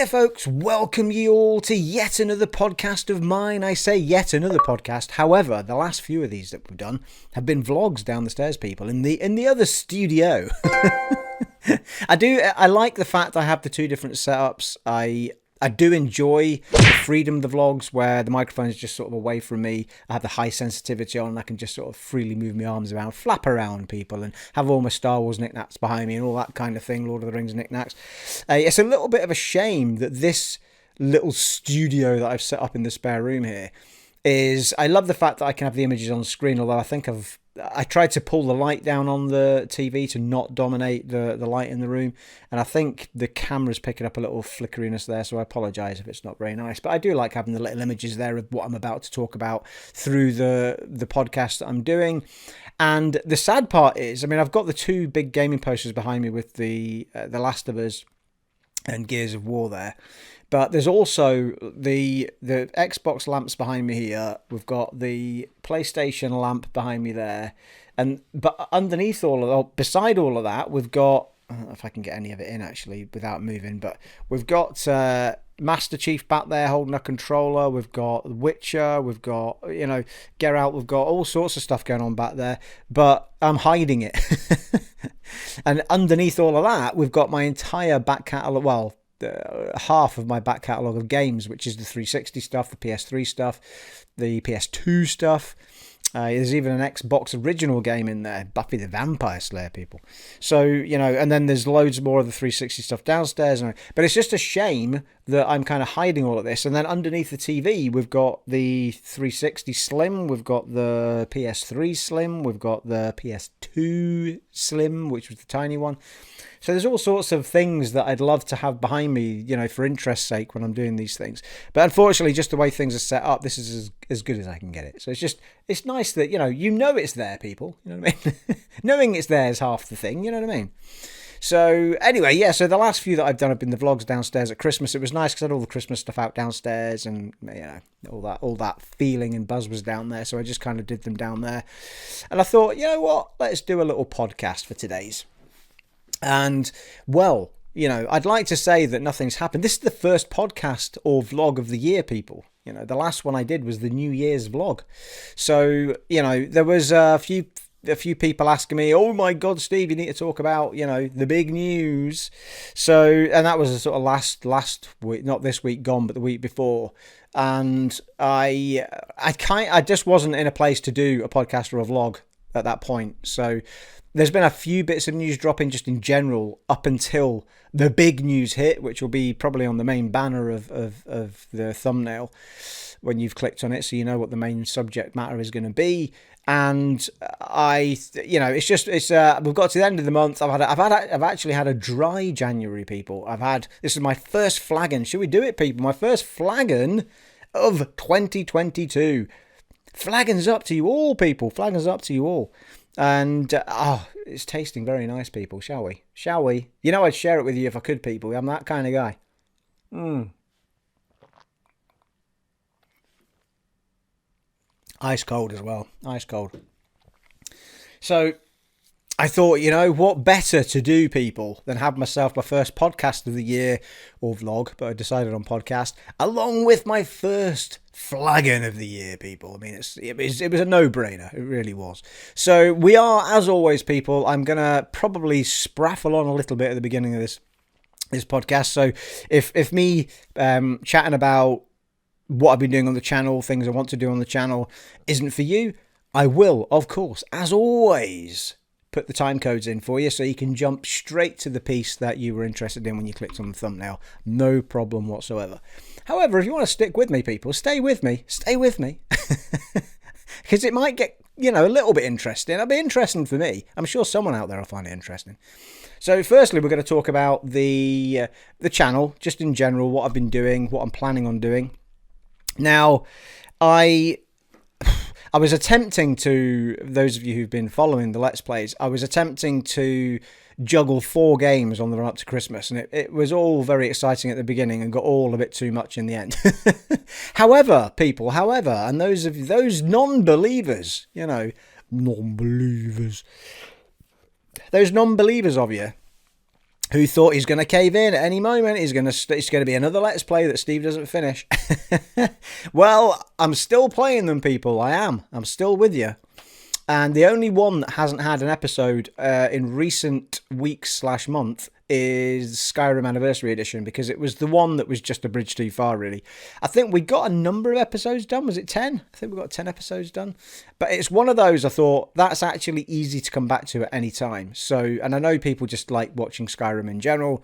there folks, welcome you all to yet another podcast of mine. I say yet another podcast, however, the last few of these that we've done have been vlogs down the stairs, people, in the other studio. I like the fact I have the two different setups. I do enjoy the freedom of the vlogs where the microphone is just sort of away from me. I have the high sensitivity on and I can just sort of freely move my arms around, flap around people and have all my Star Wars knickknacks behind me and all that kind of thing, Lord of the Rings knickknacks. It's a little bit of a shame that this little studio that I've set up in the spare room here is, I love the fact that I can have the images on screen, although I tried to pull the light down on the TV to not dominate the light in the room, and I think the camera's picking up a little flickeriness there, so I apologise if it's not very nice. But I do like having the little images there of what I'm about to talk about through the podcast that I'm doing. And the sad part is, I mean, I've got the two big gaming posters behind me with the Last of Us and Gears of War there. But there's also the Xbox lamps behind me here. We've got the PlayStation lamp behind me there. But underneath beside all of that, we've got, I don't know if I can get any of it in actually without moving, but we've got Master Chief back there holding a controller. We've got The Witcher. We've got, Get Out. We've got all sorts of stuff going on back there. But I'm hiding it. And underneath all of that, we've got my entire back catalogue. Well, half of my back catalogue of games, which is the 360 stuff, the PS3 stuff, the PS2 stuff. There's even an Xbox original game in there, Buffy the Vampire Slayer, people. So, and then there's loads more of the 360 stuff downstairs. But it's just a shame that I'm kind of hiding all of this. And then underneath the TV, we've got the 360 Slim, we've got the PS3 Slim, we've got the PS2 Slim, which was the tiny one. So there's all sorts of things that I'd love to have behind me, for interest's sake when I'm doing these things. But unfortunately, just the way things are set up, this is as good as I can get it. So it's nice that, it's there, people. You know what I mean? Knowing it's there is half the thing, you know what I mean? So anyway, yeah, so the last few that I've done have been the vlogs downstairs at Christmas. It was nice because I had all the Christmas stuff out downstairs and, all that feeling and buzz was down there. So I just kind of did them down there. And I thought, you know what? Let's do a little podcast for today's. And, well, I'd like to say that nothing's happened. This is the first podcast or vlog of the year, people. The last one I did was the New Year's vlog. So, there was a few people asking me, oh my God, Steve, you need to talk about, the big news. So, and that was a sort of last week, not this week gone, but the week before. And I just wasn't in a place to do a podcast or a vlog at that point. So there's been a few bits of news dropping just in general up until the big news hit, which will be probably on the main banner of the thumbnail when you've clicked on it, so you know what the main subject matter is going to be. And we've got to the end of the month. I've actually had a dry January, people. This is my first flagon. Should we do it, people? My first flagon of 2022. Flagons up to you all, people. Flagons up to you all. And, it's tasting very nice, people. Shall we? I'd share it with you if I could, people. I'm that kind of guy. Ice cold as well. Ice cold. So I thought, what better to do, people, than have myself my first podcast of the year, or vlog, but I decided on podcast, along with my first flagon of the year, people. I mean, it was a no-brainer. It really was. So we are, as always, people, I'm going to probably spraffle on a little bit at the beginning of this podcast. So if me chatting about what I've been doing on the channel, things I want to do on the channel, isn't for you, I will, of course, as always, put the time codes in for you so you can jump straight to the piece that you were interested in when you clicked on the thumbnail. No problem whatsoever. However, if you want to stick with me, people, stay with me. Because it might get, a little bit interesting. It'll be interesting for me. I'm sure someone out there will find it interesting. So firstly, we're going to talk about the channel, just in general, what I've been doing, what I'm planning on doing. Now, I was attempting to, those of you who've been following the Let's Plays, I was attempting to juggle 4 games on the run up to Christmas, and it was all very exciting at the beginning and got all a bit too much in the end. However, people, and those non-believers, those non-believers of you Who thought he's going to cave in at any moment? It's going to be another Let's Play that Steve doesn't finish. Well, I'm still playing them, people. I am. I'm still with you. And the only one that hasn't had an episode in recent weeks/month is Skyrim Anniversary Edition, because it was the one that was just a bridge too far, really. I think we got a number of episodes done. Was it 10? I think we got 10 episodes done. But it's one of those I thought that's actually easy to come back to at any time. So, and I know people just like watching Skyrim in general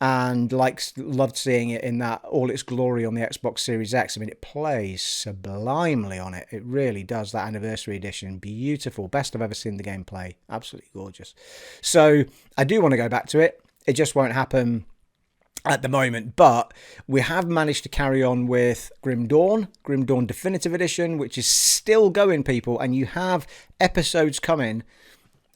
and loved seeing it in that all its glory on the Xbox Series X. I mean, it plays sublimely on it. It really does. That Anniversary Edition, beautiful. Best I've ever seen the game play. Absolutely gorgeous. So I do want to go back to it. It just won't happen at the moment, but we have managed to carry on with Grim Dawn Definitive Edition, which is still going, people, and you have episodes coming.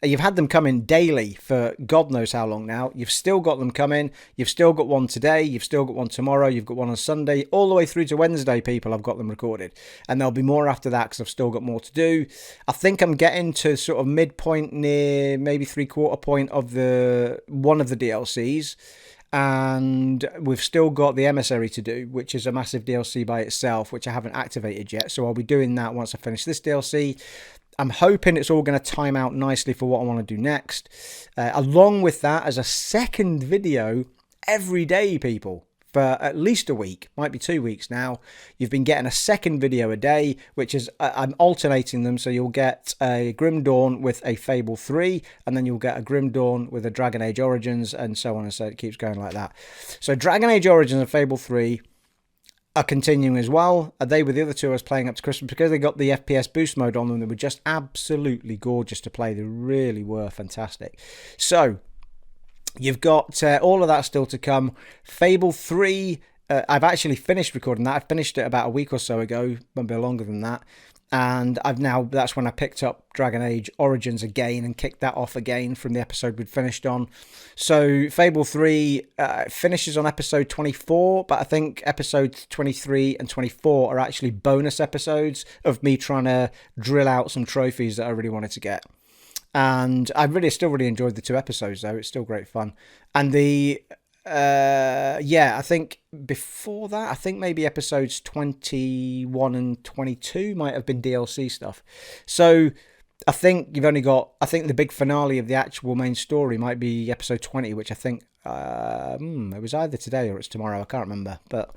You've had them coming daily for God knows how long now. You've still got them coming. You've still got one today. You've still got one tomorrow. You've got one on Sunday. All the way through to Wednesday, people, I've got them recorded. And there'll be more after that because I've still got more to do. I think I'm getting to sort of midpoint, near maybe 3/4 point of one of the DLCs. And we've still got the Emissary to do, which is a massive DLC by itself, which I haven't activated yet. So I'll be doing that once I finish this DLC. I'm hoping it's all going to time out nicely for what I want to do next. Along with that, as a second video every day, people, for at least a week, might be 2 weeks now, you've been getting a second video a day, which is, I'm alternating them, so you'll get a Grim Dawn with a Fable 3, and then you'll get a Grim Dawn with a Dragon Age Origins, and so on and so it keeps going like that. So Dragon Age Origins and Fable 3 are continuing as well. They were the other two I was playing up to Christmas because they got the FPS boost mode on them. They were just absolutely gorgeous to play. They really were fantastic. So you've got all of that still to come. Fable 3, I've actually finished recording that. I finished it about a week or so ago, maybe longer than that. And that's when I picked up Dragon Age Origins again and kicked that off again from the episode we'd finished on. So Fable 3 finishes on episode 24, but I think episodes 23 and 24 are actually bonus episodes of me trying to drill out some trophies that I really wanted to get. And I still really enjoyed the 2 episodes, though. It's still great fun. And I think before that, I think maybe episodes 21 and 22 might have been DLC stuff. So I think you've only got, I think the big finale of the actual main story might be episode 20, which I think it was either today or it's tomorrow. I can't remember. But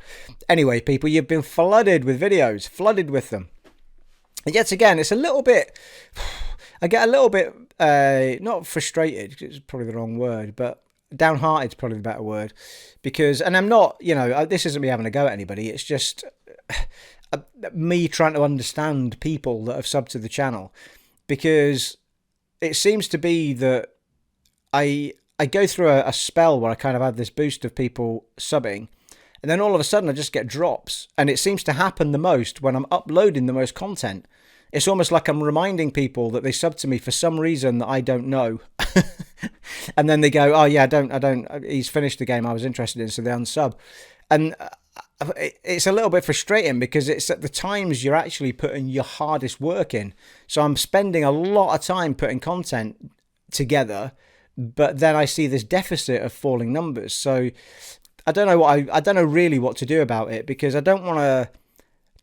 anyway, people, you've been flooded with videos, flooded with them. And yet again, it's a little bit, I get a little bit, not frustrated, it's probably the wrong word, but downhearted is probably the better word, because, and I'm not, this isn't me having a go at anybody, it's just me trying to understand people that have subbed to the channel, because it seems to be that I go through a spell where I kind of have this boost of people subbing, and then all of a sudden I just get drops, and it seems to happen the most when I'm uploading the most content. It's almost like I'm reminding people that they sub to me for some reason that I don't know. And then they go, oh yeah, I don't, he's finished the game I was interested in, so they unsub. And it's a little bit frustrating because it's at the times you're actually putting your hardest work in. So I'm spending a lot of time putting content together, but then I see this deficit of falling numbers. So I don't know I don't know really what to do about it, because I don't want to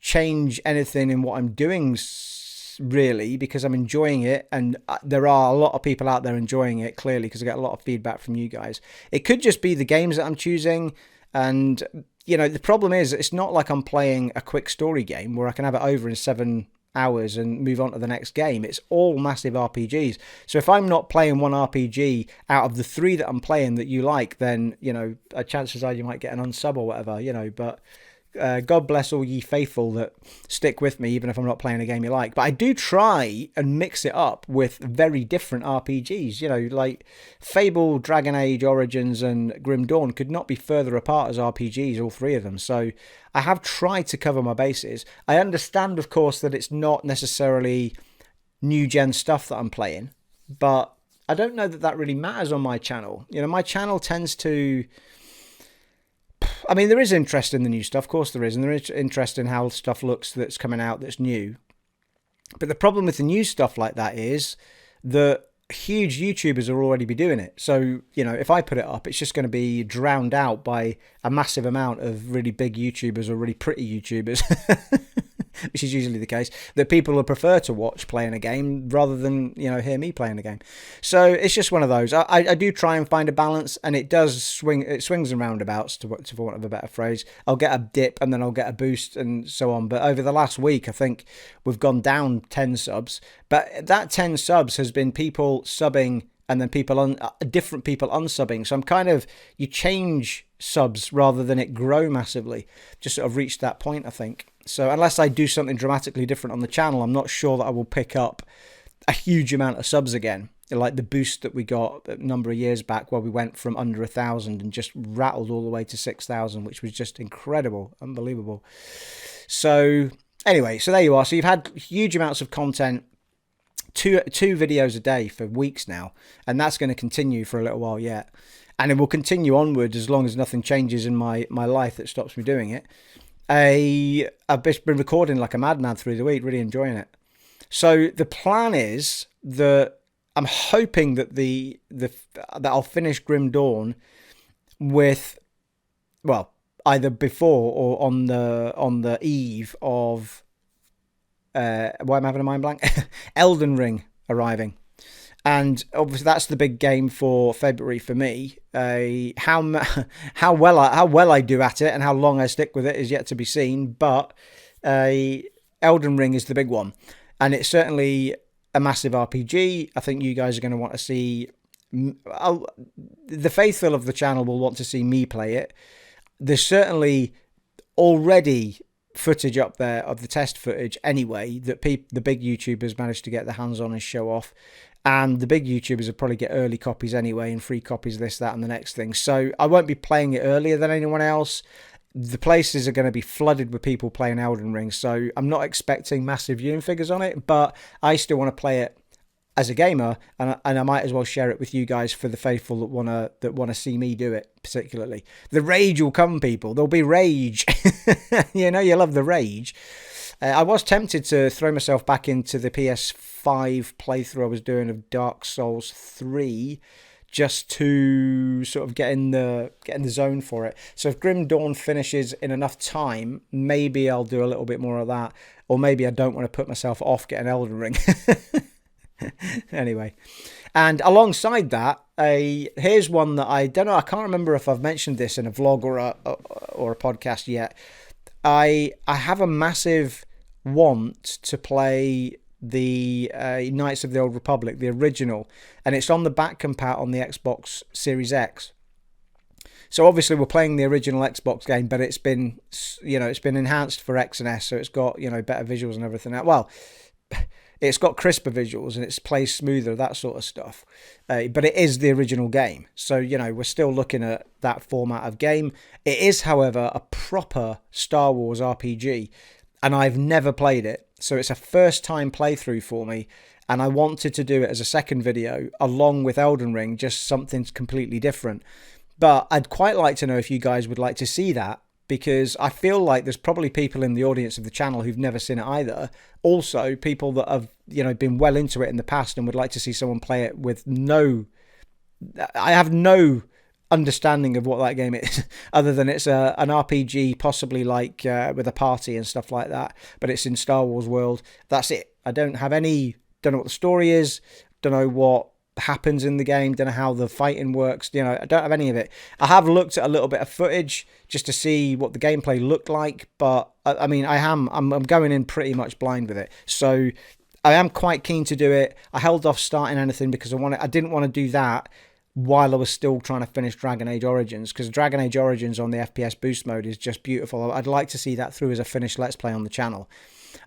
change anything in what I'm doing really, because I'm enjoying it, and there are a lot of people out there enjoying it, clearly, because I get a lot of feedback from you guys. It could just be the games that I'm choosing, and the problem is it's not like I'm playing a quick story game where I can have it over in 7 hours and move on to the next game. It's all massive RPGs. So if I'm not playing one RPG out of the 3 that I'm playing that you like, then chances are you might get an unsub or whatever, but God bless all ye faithful that stick with me even if I'm not playing a game you like. But I do try and mix it up with very different RPGs, like Fable, Dragon Age Origins and Grim Dawn could not be further apart as RPGs, all 3 of them. So I have tried to cover my bases. I understand, of course, that it's not necessarily new gen stuff that I'm playing, but I don't know that really matters on my channel. My channel tends to, I mean, there is interest in the new stuff, of course there is, and there is interest in how stuff looks that's coming out that's new. But the problem with the new stuff like that is that huge YouTubers will already be doing it. So, you know, if I put it up, it's just going to be drowned out by a massive amount of really big YouTubers or really pretty YouTubers, which is usually the case, that people will prefer to watch playing a game rather than, you know, hear me playing a game. So it's just one of those. I do try and find a balance, and it does swing. It swings and roundabouts, for want of a better phrase. I'll get a dip and then I'll get a boost and so on. But over the last week, I think we've gone down 10 subs. But that 10 subs has been people subbing and then different people unsubbing. So I'm kind of, you change subs rather than it grow massively. Just sort of reached that point, I think. So unless I do something dramatically different on the channel, I'm not sure that I will pick up a huge amount of subs again. Like the boost that we got a number of years back where we went from under 1,000 and just rattled all the way to 6,000, which was just incredible, unbelievable. So anyway, so there you are. So you've had huge amounts of content, two videos a day for weeks now, and that's going to continue for a little while yet. And it will continue onward as long as nothing changes in my life that stops me doing it. I've been recording like a madman through the week, really enjoying it. So the plan is that I'm hoping that that I'll finish Grim Dawn with, well, either before or on the eve of why am I having a mind blank? Elden Ring arriving. And obviously that's the big game for February for me. How well I do at it and how long I stick with it is yet to be seen. But Elden Ring is the big one, and it's certainly a massive RPG. I think you guys are going to want to see. The faithful of the channel will want to see me play it. There's certainly already footage up there of the test footage anyway that the big YouTubers managed to get their hands on and show off. And the big YouTubers will probably get early copies anyway and free copies, this, that, and the next thing. So I won't be playing it earlier than anyone else. The places are going to be flooded with people playing Elden Ring. So I'm not expecting massive viewing figures on it, but I still want to play it as a gamer, and I might as well share it with you guys for the faithful that want to see me do it particularly. The rage will come, people. There'll be rage. You know, you love the rage. I was tempted to throw myself back into the PS5 playthrough I was doing of Dark Souls 3 just to sort of get in the zone for it. So if Grim Dawn finishes in enough time, maybe I'll do a little bit more of that, or maybe I don't want to put myself off getting Elden Ring. Anyway, and alongside that, here's one that I don't know, I can't remember if I've mentioned this in a vlog or a podcast yet. I have a massive want to play the Knights of the Old Republic, the original, and it's on the back compat on the Xbox Series X. So obviously we're playing the original Xbox game, but it's been enhanced for X and S, so it's got, you know, better visuals and everything. Well, it's got crisper visuals and it's plays smoother, that sort of stuff. But it is the original game. So, you know, we're still looking at that format of game. It is, however, a proper Star Wars RPG, and I've never played it. So it's a first-time playthrough for me, and I wanted to do it as a second video along with Elden Ring, just something completely different. But I'd quite like to know if you guys would like to see that, because I feel like there's probably people in the audience of the channel who've never seen it either. Also, people that have, you know, been well into it in the past and would like to see someone play it with I have no understanding of what that game is, other than it's an RPG, possibly like with a party and stuff like that, but it's in Star Wars world. That's it. I don't know what the story is, don't know what happens in the game, don't know how the fighting works, you know, I don't have any of it. I have looked at a little bit of footage just to see what the gameplay looked like, but I mean, I'm going in pretty much blind with it, so I am quite keen to do it. I held off starting anything because I didn't want to do that while I was still trying to finish Dragon Age Origins, because Dragon Age Origins on the FPS boost mode is just beautiful. I'd like to see that through as a finished Let's Play on the channel.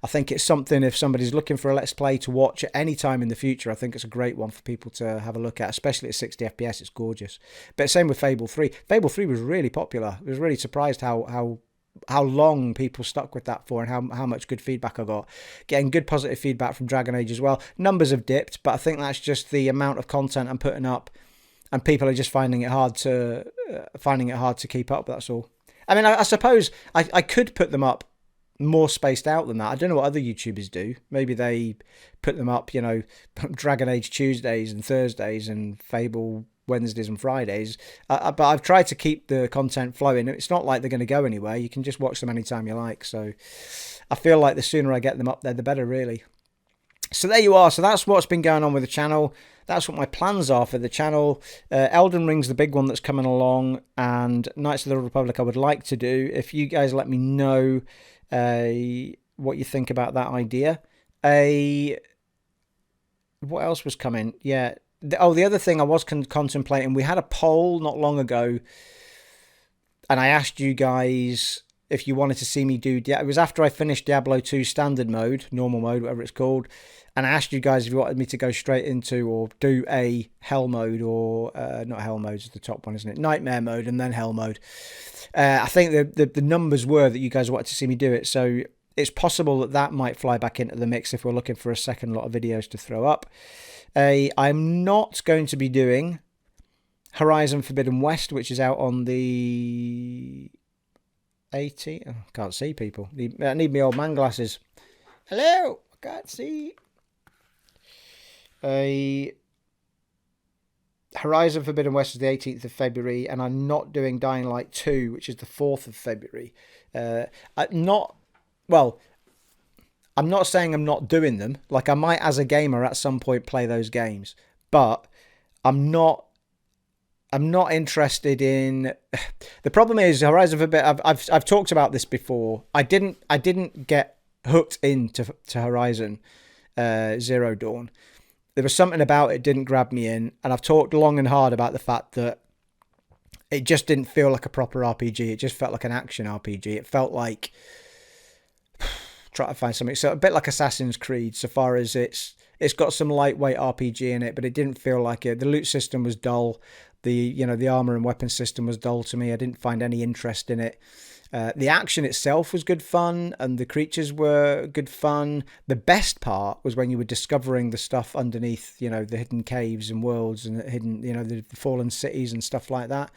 I think it's something, if somebody's looking for a Let's Play to watch at any time in the future, I think it's a great one for people to have a look at, especially at 60 FPS. It's gorgeous. But same with Fable 3. Fable 3 was really popular. I was really surprised how long people stuck with that for, and how much good feedback I got. Getting good positive feedback from Dragon Age as well. Numbers have dipped, but I think that's just the amount of content I'm putting up, and people are just finding it hard to keep up. That's all. I mean, I suppose I could put them up more spaced out than that. I don't know what other YouTubers do. Maybe they put them up, Dragon Age Tuesdays and Thursdays and Fable Wednesdays and Fridays. But I've tried to keep the content flowing. It's not like they're going to go anywhere. You can just watch them anytime you like. So I feel like the sooner I get them up there, the better, really. So there you are. So that's what's been going on with the channel. That's what my plans are for the channel. Elden Ring's the big one that's coming along, and Knights of the Republic I would like to do. If you guys let me know what you think about that idea. What else was coming? Yeah. The other thing I was contemplating, we had a poll not long ago, and I asked you guys if you wanted to see me do... It was after I finished Diablo 2 standard mode, normal mode, whatever it's called, and I asked you guys if you wanted me to go straight into or do a hell mode, or not hell mode is the top one, isn't it? Nightmare mode and then hell mode. I think the numbers were that you guys wanted to see me do it, so it's possible that might fly back into the mix if we're looking for a second lot of videos to throw up. I'm not going to be doing Horizon Forbidden West, which is out on the 18th. Oh, can't see people. I need my old man glasses. Hello, I can't see. Horizon Forbidden West is the 18th of February, and I'm not doing Dying Light 2, which is the 4th of February. I'm not saying I'm not doing them. Like, I might, as a gamer, at some point play those games, but I'm not interested in... The problem is Horizon Forbidden... I've talked about this before. I didn't get hooked into Horizon Zero Dawn. There was something about it didn't grab me in, and I've talked long and hard about the fact that it just didn't feel like a proper RPG. It just felt like an action RPG. It felt like... Try to find something. So a bit like Assassin's Creed, so far as it's got some lightweight RPG in it, but it didn't feel like it. The loot system was dull. The armor and weapon system was dull to me. I didn't find any interest in it. The action itself was good fun, and the creatures were good fun. The best part was when you were discovering the stuff underneath, the hidden caves and worlds and the hidden, the fallen cities and stuff like that.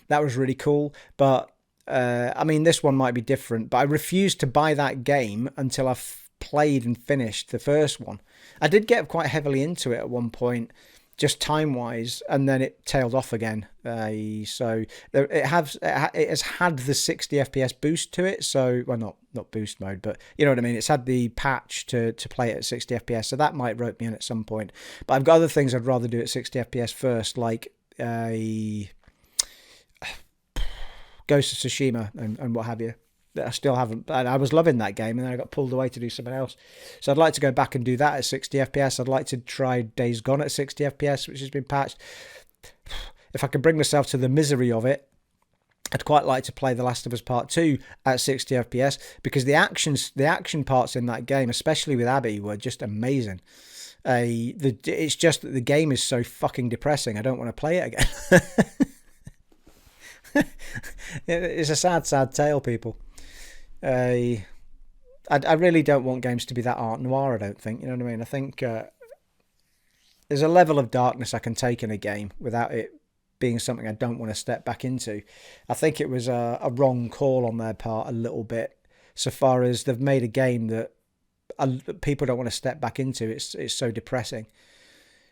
That was really cool. But this one might be different, but I refused to buy that game until I've played and finished the first one. I did get quite heavily into it at one point, just time-wise, and then it tailed off again. So it has had the 60 FPS boost to it. So, well, not boost mode, but you know what I mean. It's had the patch to play it at 60 FPS, so that might rope me in at some point. But I've got other things I'd rather do at 60 FPS first, like Ghost of Tsushima and what have you. I still haven't, and I was loving that game, and then I got pulled away to do something else. So I'd like to go back and do that at 60 FPS. I'd like to try Days Gone at 60 FPS, which has been patched. If I can bring myself to the misery of it, I'd quite like to play The Last of Us Part 2 at 60 FPS, because the action parts in that game, especially with Abby, were just amazing. It's just that the game is so fucking depressing. I don't want to play it again. It's a sad tale, people. I really don't want games to be that art noir, I don't think. You know what I mean? I think there's a level of darkness I can take in a game without it being something I don't want to step back into. I think it was a wrong call on their part a little bit, so far as they've made a game that people don't want to step back into. It's so depressing.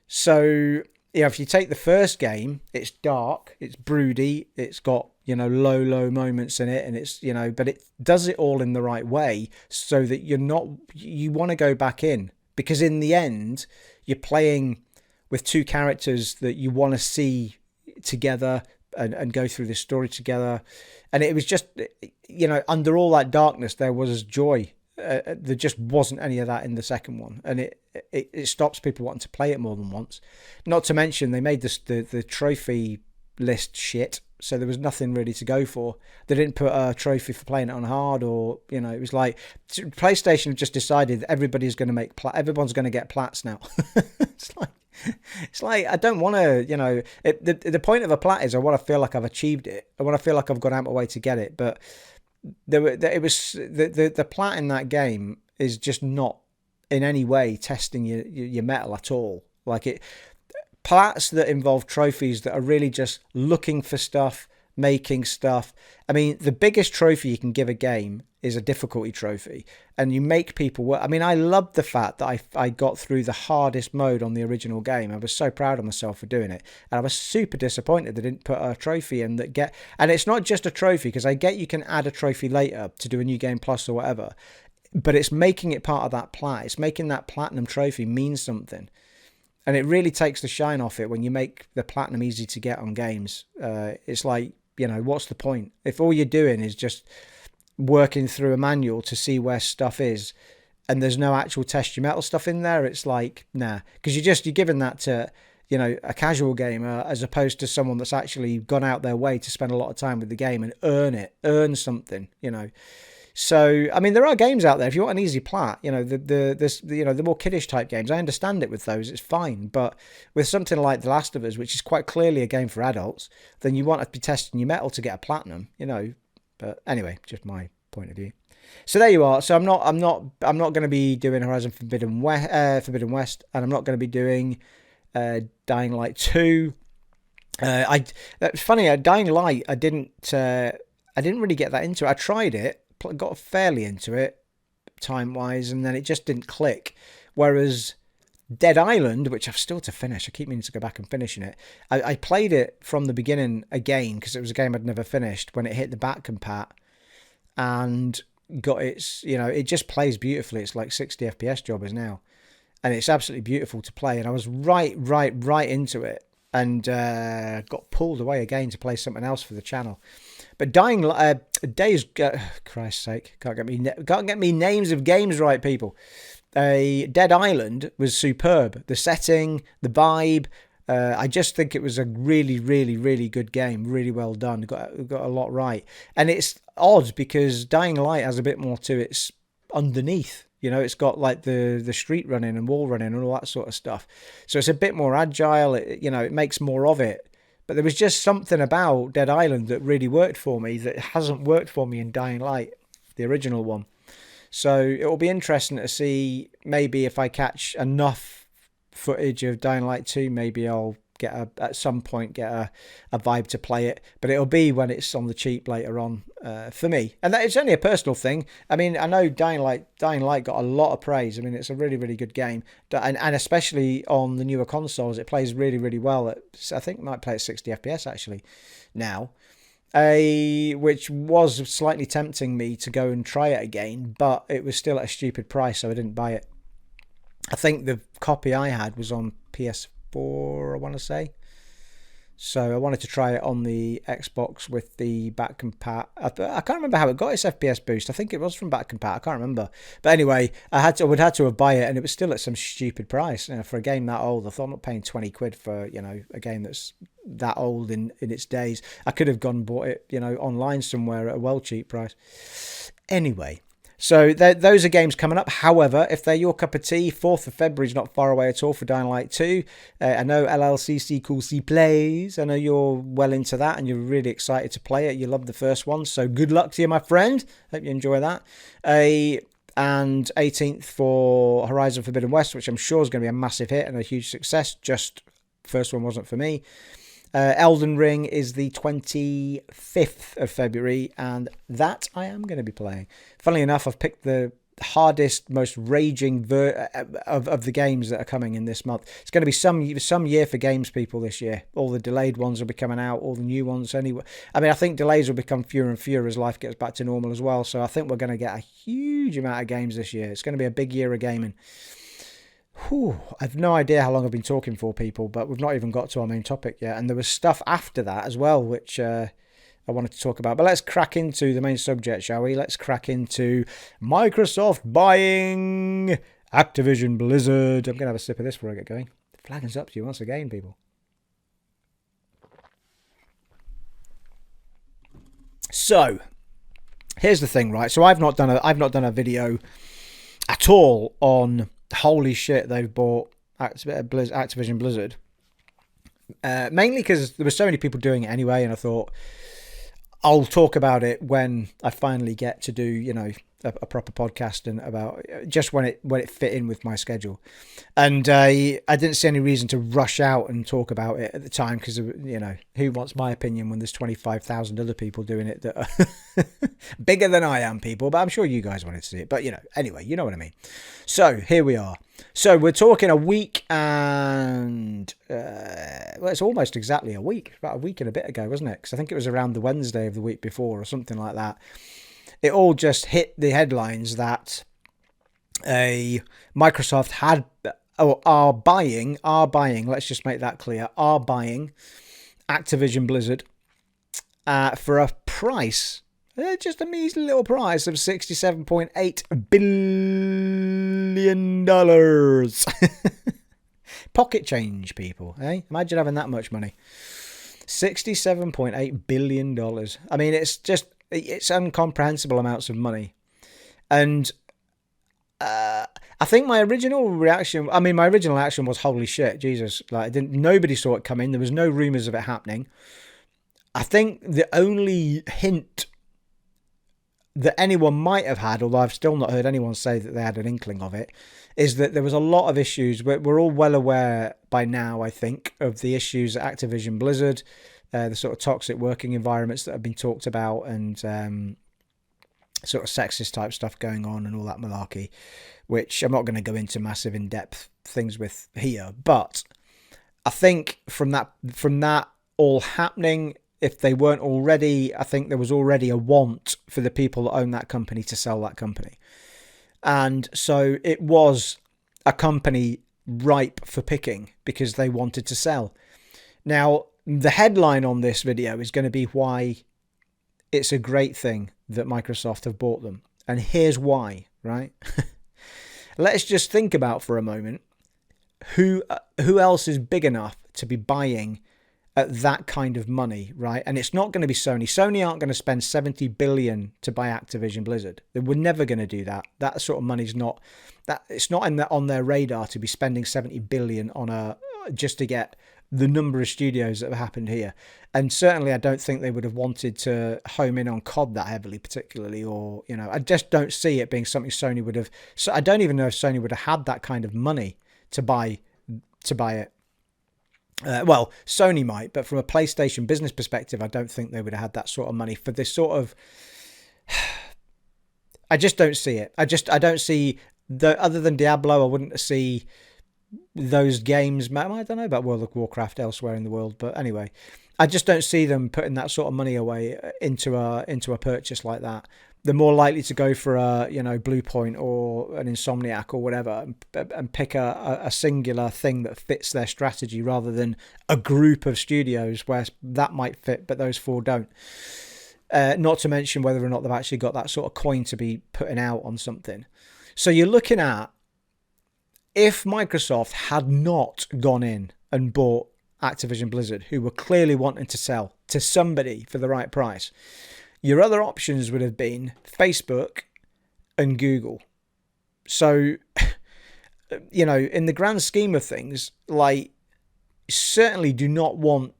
So, if you take the first game, it's dark, it's broody, it's got, low moments in it, and it's, but it does it all in the right way so that you want to go back in, because in the end, you're playing with two characters that you want to see together and go through this story together. And it was just, under all that darkness, there was joy. There just wasn't any of that in the second one, and it stops people wanting to play it more than once. Not to mention they made the trophy list shit, so there was nothing really to go for. They didn't put a trophy for playing it on hard, or it was like PlayStation have just decided that everybody's going to everyone's going to get plats now. It's like I don't want to, the point of a plat is I want to feel like I've achieved it. I want to feel like I've gone out of my way to get it, but the plat in that game is just not in any way testing your metal at all. Like plats that involve trophies that are really just looking for stuff making stuff. I mean, the biggest trophy you can give a game is a difficulty trophy, and you make people work. I mean, I loved the fact that I got through the hardest mode on the original game. I was so proud of myself for doing it, and I was super disappointed they didn't put a trophy in that get. And it's not just a trophy, because I get you can add a trophy later to do a new game plus or whatever, but it's making it part of that plat. It's making that platinum trophy mean something. And it really takes the shine off it when you make the platinum easy to get on games. It's like, what's the point? If all you're doing is just working through a manual to see where stuff is, and there's no actual test your metal stuff in there, it's like, nah. Because you're giving that to, a casual gamer, as opposed to someone that's actually gone out their way to spend a lot of time with the game and earn something, So, I mean, there are games out there. If you want an easy plat, the more kiddish type games, I understand it with those. It's fine. But with something like The Last of Us, which is quite clearly a game for adults, then you want to be testing your metal to get a platinum, But anyway, just my point of view. So there you are. So I'm not going to be doing Horizon Forbidden West, and I'm not going to be doing Dying Light 2. It's funny. Dying Light, I didn't really get that into it. I tried it. Got fairly into it time-wise, and then it just didn't click. Whereas Dead Island, which I've still to finish, I keep meaning to go back and finishing it. I played it from the beginning again, because it was a game I'd never finished when it hit the back compat, and got its, it just plays beautifully. It's like 60 FPS jobbers now, and it's absolutely beautiful to play. And I was right into it, and got pulled away again to play something else for the channel. But Christ's sake, can't get me names of games right, people. Dead Island was superb. The setting, the vibe. I just think it was a really, really, really good game. Really well done. Got a lot right. And it's odd because Dying Light has a bit more to its underneath. It's got like the street running and wall running and all that sort of stuff. So it's a bit more agile. It makes more of it. But there was just something about Dead Island that really worked for me that hasn't worked for me in Dying Light, the original one. So it will be interesting to see, maybe if I catch enough footage of Dying Light 2, maybe I'll at some point get a vibe to play it. But it'll be when it's on the cheap later on for me. And it's only a personal thing. I mean, I know Dying Light got a lot of praise. I mean, it's a really, really good game. And especially on the newer consoles, it plays really, really well. I think it might play at 60 FPS actually now. Which was slightly tempting me to go and try it again, but it was still at a stupid price, so I didn't buy it. I think the copy I had was on PS4, I want to say. So I wanted to try it on the Xbox with the back compat. I can't remember how it got its FPS boost. I think it was from back compat. I can't remember. But anyway, I would have to buy it, and it was still at some stupid price. For a game that old, I thought, I'm not paying 20 quid for, a game that's that old in its days. I could have gone and bought it, online somewhere at a well cheap price. Anyway. So those are games coming up. However, if they're your cup of tea, 4th of February is not far away at all for Dying Light 2. I know LLCC Cool C plays. I know you're well into that and you're really excited to play it. You love the first one. So good luck to you, my friend. Hope you enjoy that. And 18th for Horizon Forbidden West, which I'm sure is going to be a massive hit and a huge success. Just first one wasn't for me. Elden Ring is the 25th of February, and that I am going to be playing. Funnily enough, I've picked the hardest, most raging of the games that are coming in this month. It's going to be some year for games people this year. All the delayed ones will be coming out, all the new ones anyway. I mean, I think delays will become fewer and fewer as life gets back to normal as well, so I think we're going to get a huge amount of games this year. It's going to be a big year of gaming. I've no idea how long I've been talking for, people, but we've not even got to our main topic yet. And there was stuff after that as well, which I wanted to talk about. But let's crack into the main subject, shall we? Let's crack into Microsoft buying Activision-Blizzrd. I'm going to have a sip of this before I get going. The flagging's up to you once again, people. So, here's the thing, right? So I've not done a video at all on holy shit they've bought Activision-Blizzrd. Mainly because there were so many people doing it anyway, and I thought I'll talk about it when I finally get to do, you know, a proper podcast and about just when it fit in with my schedule. And I didn't see any reason to rush out and talk about it at the time because, you know, who wants my opinion when there's 25,000 other people doing it that are bigger than I am, people. But I'm sure you guys wanted to see it. But, you know, anyway, you know what I mean. So here we are. So we're talking a week and, well, it's almost exactly a week. About a week and a bit ago, wasn't it? Because I think it was around the Wednesday of the week before or something like that. It all just hit the headlines that Microsoft had, or are buying, let's just make that clear, are buying Activision-Blizzard for a price, just a measly little price of $67.8 billion. Pocket change, people, eh? Imagine having that much money. $67.8 billion. I mean, it's incomprehensible amounts of money. And I think my original reaction was, holy shit, Jesus. Like, nobody saw it coming. There was no rumours of it happening. I think the only hint that anyone might have had, although I've still not heard anyone say that they had an inkling of it, is that there was a lot of issues. We're all well aware by now, I think, of the issues at Activision-Blizzard, the sort of toxic working environments that have been talked about, and sort of sexist type stuff going on and all that malarkey, which I'm not going to go into massive in-depth things with here. But I think from that all happening, if they weren't already, I think there was already a want for the people that own that company to sell that company. And so it was a company ripe for picking because they wanted to sell. Now, the headline on this video is going to be why it's a great thing that Microsoft have bought them. And here's why, right? Let's just think about for a moment who else is big enough to be buying at that kind of money, right? And it's not going to be Sony. Sony aren't going to spend $70 billion to buy Activision-Blizzard. They were never going to do that. That sort of money's not, that it's not on their radar to be spending $70 billion on just to get the number of studios that have happened here. And certainly I don't think they would have wanted to home in on COD that heavily, particularly, or, you know, I just don't see it being something Sony would have. So I don't even know if Sony would have had that kind of money to buy it. Well, Sony might, but from a PlayStation business perspective, I don't think they would have had that sort of money for this sort of. I just don't see it. I don't see other than Diablo. I wouldn't see those games. I don't know about World of Warcraft elsewhere in the world, but anyway, I just don't see them putting that sort of money away into a purchase like that. They're more likely to go for a, you know, Blue Point or an Insomniac or whatever and pick a singular thing that fits their strategy rather than a group of studios where that might fit, but those four don't. Not to mention whether or not they've actually got that sort of coin to be putting out on something. So you're looking at, if Microsoft had not gone in and bought Activision-Blizzard, who were clearly wanting to sell to somebody for the right price, your other options would have been Facebook and Google. So, you know, in the grand scheme of things, like, certainly do not want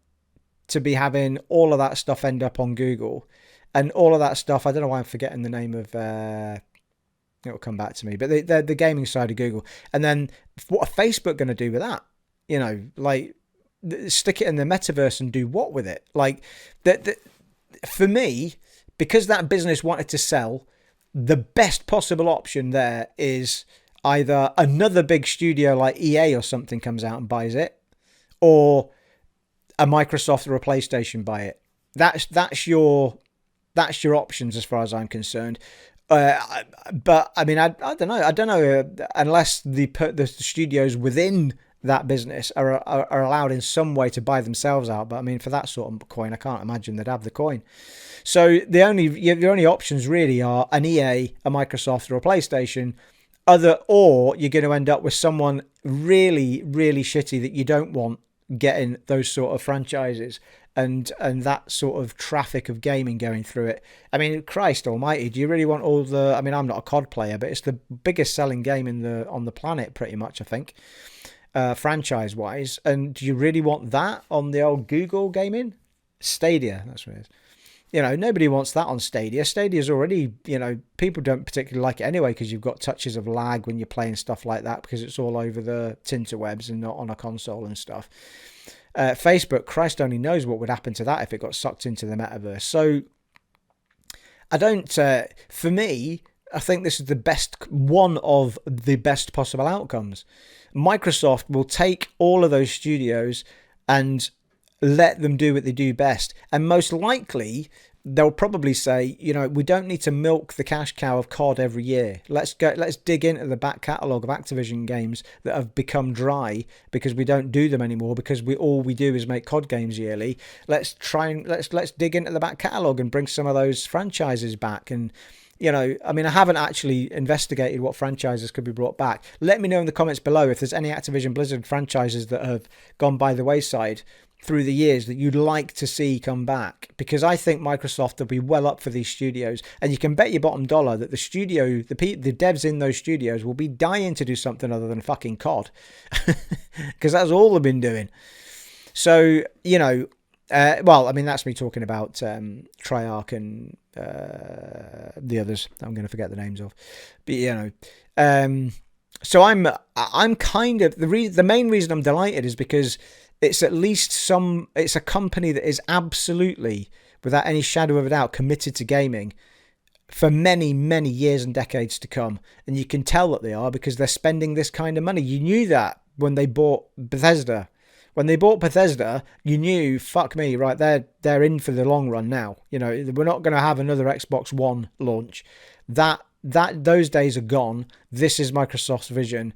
to be having all of that stuff end up on Google and all of that stuff. I don't know why I'm forgetting the name of, it'll come back to me, but the gaming side of Google. And then what are Facebook going to do with that? You know, like, stick it in the metaverse and do what with it? Like, for me, because that business wanted to sell, the best possible option there is either another big studio like EA or something comes out and buys it, or a Microsoft or a PlayStation buy it. That's your options as far as I'm concerned. But I mean, I don't know. I don't know unless the studios within that business are allowed in some way to buy themselves out. But I mean, for that sort of coin, I can't imagine they'd have the coin. So your only options really are an EA, a Microsoft, or a PlayStation. Or you're going to end up with someone really, really shitty that you don't want getting those sort of franchises and that sort of traffic of gaming going through it. I mean, Christ almighty, do you really want all the... I mean, I'm not a COD player, but it's the biggest selling game on the planet, pretty much, I think, franchise-wise. And do you really want that on the old Google gaming? Stadia, that's what it is. Nobody wants that on Stadia. Stadia's already, people don't particularly like it anyway because you've got touches of lag when you're playing stuff like that because it's all over the interwebs and not on a console and stuff. Facebook, Christ only knows what would happen to that if it got sucked into the metaverse. So I don't, for me, I think this is one of the best possible outcomes. Microsoft will take all of those studios and let them do what they do best. And most likely, they'll probably say, we don't need to milk the cash cow of COD every year. Let's dig into the back catalogue of Activision games that have become dry because we don't do them anymore because all we do is make COD games yearly. Let's dig into the back catalogue and bring some of those franchises back. And I haven't actually investigated what franchises could be brought back. Let me know in the comments below if there's any Activision-Blizzard franchises that have gone by the wayside through the years that you'd like to see come back, because I think Microsoft will be well up for these studios, and you can bet your bottom dollar that the devs in those studios will be dying to do something other than fucking COD, because that's all they've been doing. So, that's me talking about Treyarch and the others I'm going to forget the names of, but so I'm kind of the main reason I'm delighted is because it's at least it's a company that is absolutely, without any shadow of a doubt, committed to gaming for many, many years and decades to come. And you can tell that they are because they're spending this kind of money. You knew that when they bought Bethesda. When they bought Bethesda, you knew, fuck me, right, they're in for the long run now. We're not going to have another Xbox One launch. Those days are gone. This is Microsoft's vision.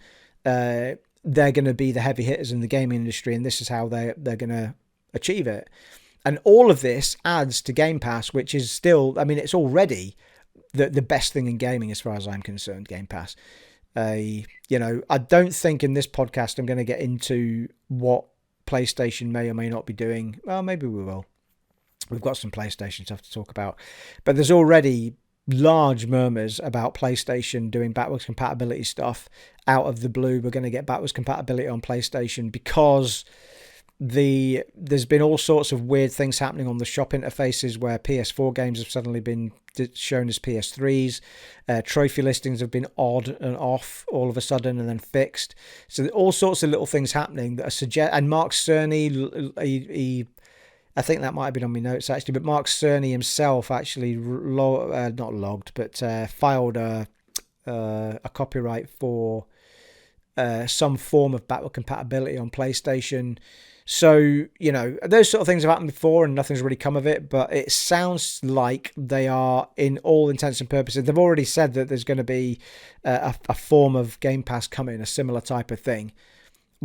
They're going to be the heavy hitters in the gaming industry, and this is how they're going to achieve it. And all of this adds to Gamepass, which is still, it's already the best thing in gaming as far as I'm concerned, Gamepass. I don't think in this podcast I'm going to get into what PlayStation may or may not be doing. Well, maybe we will. We've got some PlayStation stuff to talk about. But there's already large murmurs about PlayStation doing backwards compatibility stuff out of the blue. We're going to get backwards compatibility on PlayStation because there's been all sorts of weird things happening on the shop interfaces where PS4 games have suddenly been shown as PS3s. Trophy listings have been odd and off all of a sudden and then fixed. So all sorts of little things happening that are and Mark Cerny, I think that might have been on my notes actually, but Mark Cerny himself actually filed a copyright for some form of backward compatibility on PlayStation. So, those sort of things have happened before and nothing's really come of it, but it sounds like they are, in all intents and purposes, they've already said that there's going to be a form of Game Pass coming, a similar type of thing,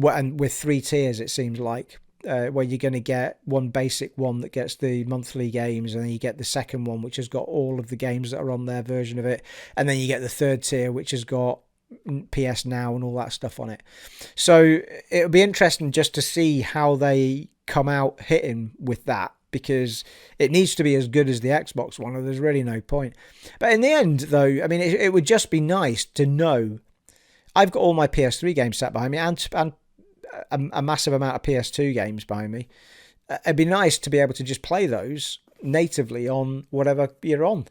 and with 3 tiers, it seems like. Where you're going to get one basic one that gets the monthly games, and then you get the second one which has got all of the games that are on their version of it, and then you get the third tier which has got PS Now and all that stuff on it. So it'll be interesting just to see how they come out hitting with that, because it needs to be as good as the Xbox One or there's really no point. But in the end though, it would just be nice to know I've got all my PS3 games set behind me and a massive amount of PS2 games behind me. It'd be nice to be able to just play those natively on whatever you're on,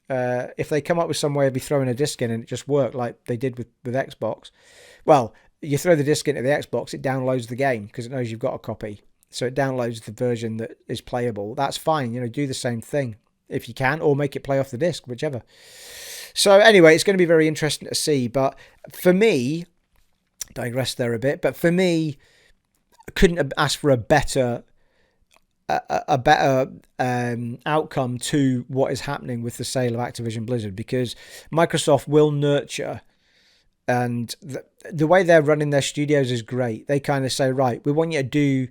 If they come up with some way of throwing a disc in and it just worked like they did with Xbox, well, you throw the disc into the Xbox, it downloads the game because it knows you've got a copy. So it downloads the version that is playable. That's fine, do the same thing if you can, or make it play off the disc, whichever. So anyway, it's going to be very interesting to see. But for me, digress there a bit, but for me, I couldn't have asked for a better outcome to what is happening with the sale of Activision-Blizzard, because Microsoft will nurture, and the way they're running their studios is great. They kind of say, right, we want you to do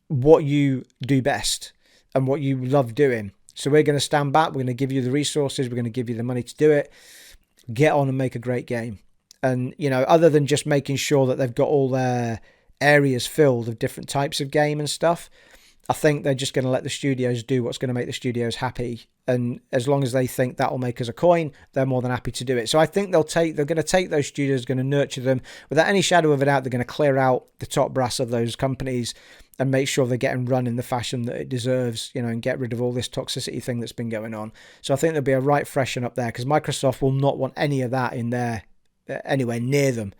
what you do best and what you love doing. So we're going to stand back. We're going to give you the resources. We're going to give you the money to do it. Get on and make a great game. And, other than just making sure that they've got all their areas filled of different types of game and stuff, I think they're just going to let the studios do what's going to make the studios happy. And as long as they think that will make us a coin, they're more than happy to do it. So I think they're going to take those studios, going to nurture them. Without any shadow of a doubt, they're going to clear out the top brass of those companies and make sure they're getting run in the fashion that it deserves, and get rid of all this toxicity thing that's been going on. So I think there'll be a right freshen up there, because Microsoft will not want any of that in there anywhere near them,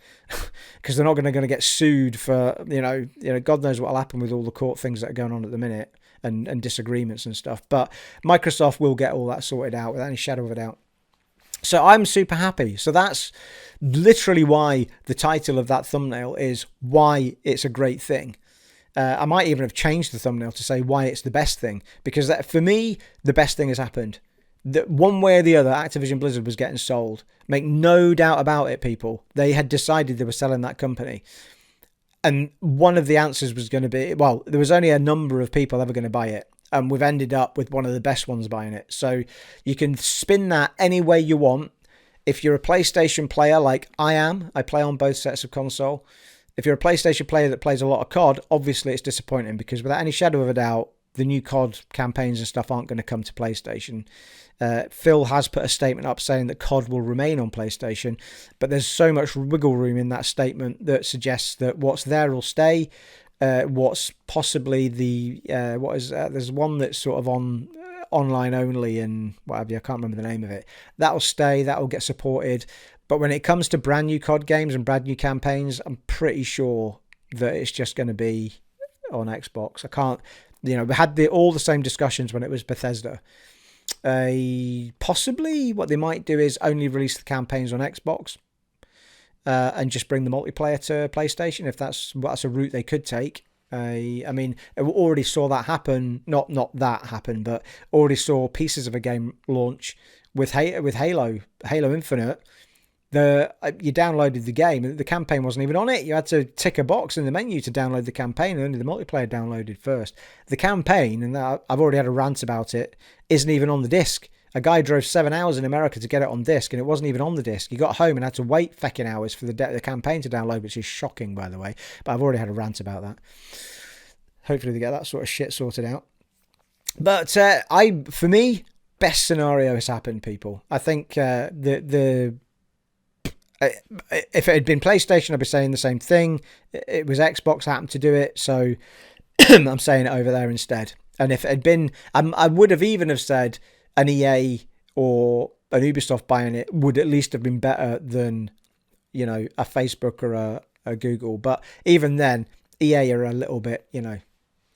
because they're not going to get sued for God knows what will happen with all the court things that are going on at the minute and disagreements and stuff. But Microsoft will get all that sorted out without any shadow of a doubt. So I'm super happy. So that's literally why the title of that thumbnail is why it's a great thing. I might even have changed the thumbnail to say why it's the best thing, because for me, the best thing has happened. That one way or the other, Activision-Blizzrd was getting sold. Make no doubt about it, people. They had decided they were selling that company. And one of the answers was going to be, well, there was only a number of people ever going to buy it. And we've ended up with one of the best ones buying it. So you can spin that any way you want. If you're a PlayStation player like I am, I play on both sets of console. If you're a PlayStation player that plays a lot of COD, obviously it's disappointing, because without any shadow of a doubt, the new COD campaigns and stuff aren't going to come to PlayStation. Phil has put a statement up saying that COD will remain on PlayStation, but there's so much wiggle room in that statement that suggests that what's there will stay. What's possibly there's one that's sort of on online only and what have you, I can't remember the name of it. That'll stay, that'll get supported. But when it comes to brand new COD games and brand new campaigns, I'm pretty sure that it's just going to be on Xbox. I can't, we had all the same discussions when it was Bethesda. Possibly what they might do is only release the campaigns on Xbox and just bring the multiplayer to PlayStation, if that's a route they could take. I mean, I already saw that happen. Not that happen, but already saw pieces of a game launch with Halo Infinite. You downloaded the game and the campaign wasn't even on it. You had to tick a box in the menu to download the campaign, and only the multiplayer downloaded first. The campaign, and I've already had a rant about it, isn't even on the disc. A guy drove 7 hours in America to get it on disc, and it wasn't even on the disc. He got home and had to wait fecking hours for the campaign to download, which is shocking, by the way. But I've already had a rant about that. Hopefully they get that sort of shit sorted out. But for me, best scenario has happened, people. I think if it had been PlayStation, I'd be saying the same thing. It was Xbox happened to do it, so I'm saying it over there instead. And if it had been, I would have even have said an EA or an Ubisoft buying it would at least have been better than, a Facebook or a Google. But even then, EA are a little bit,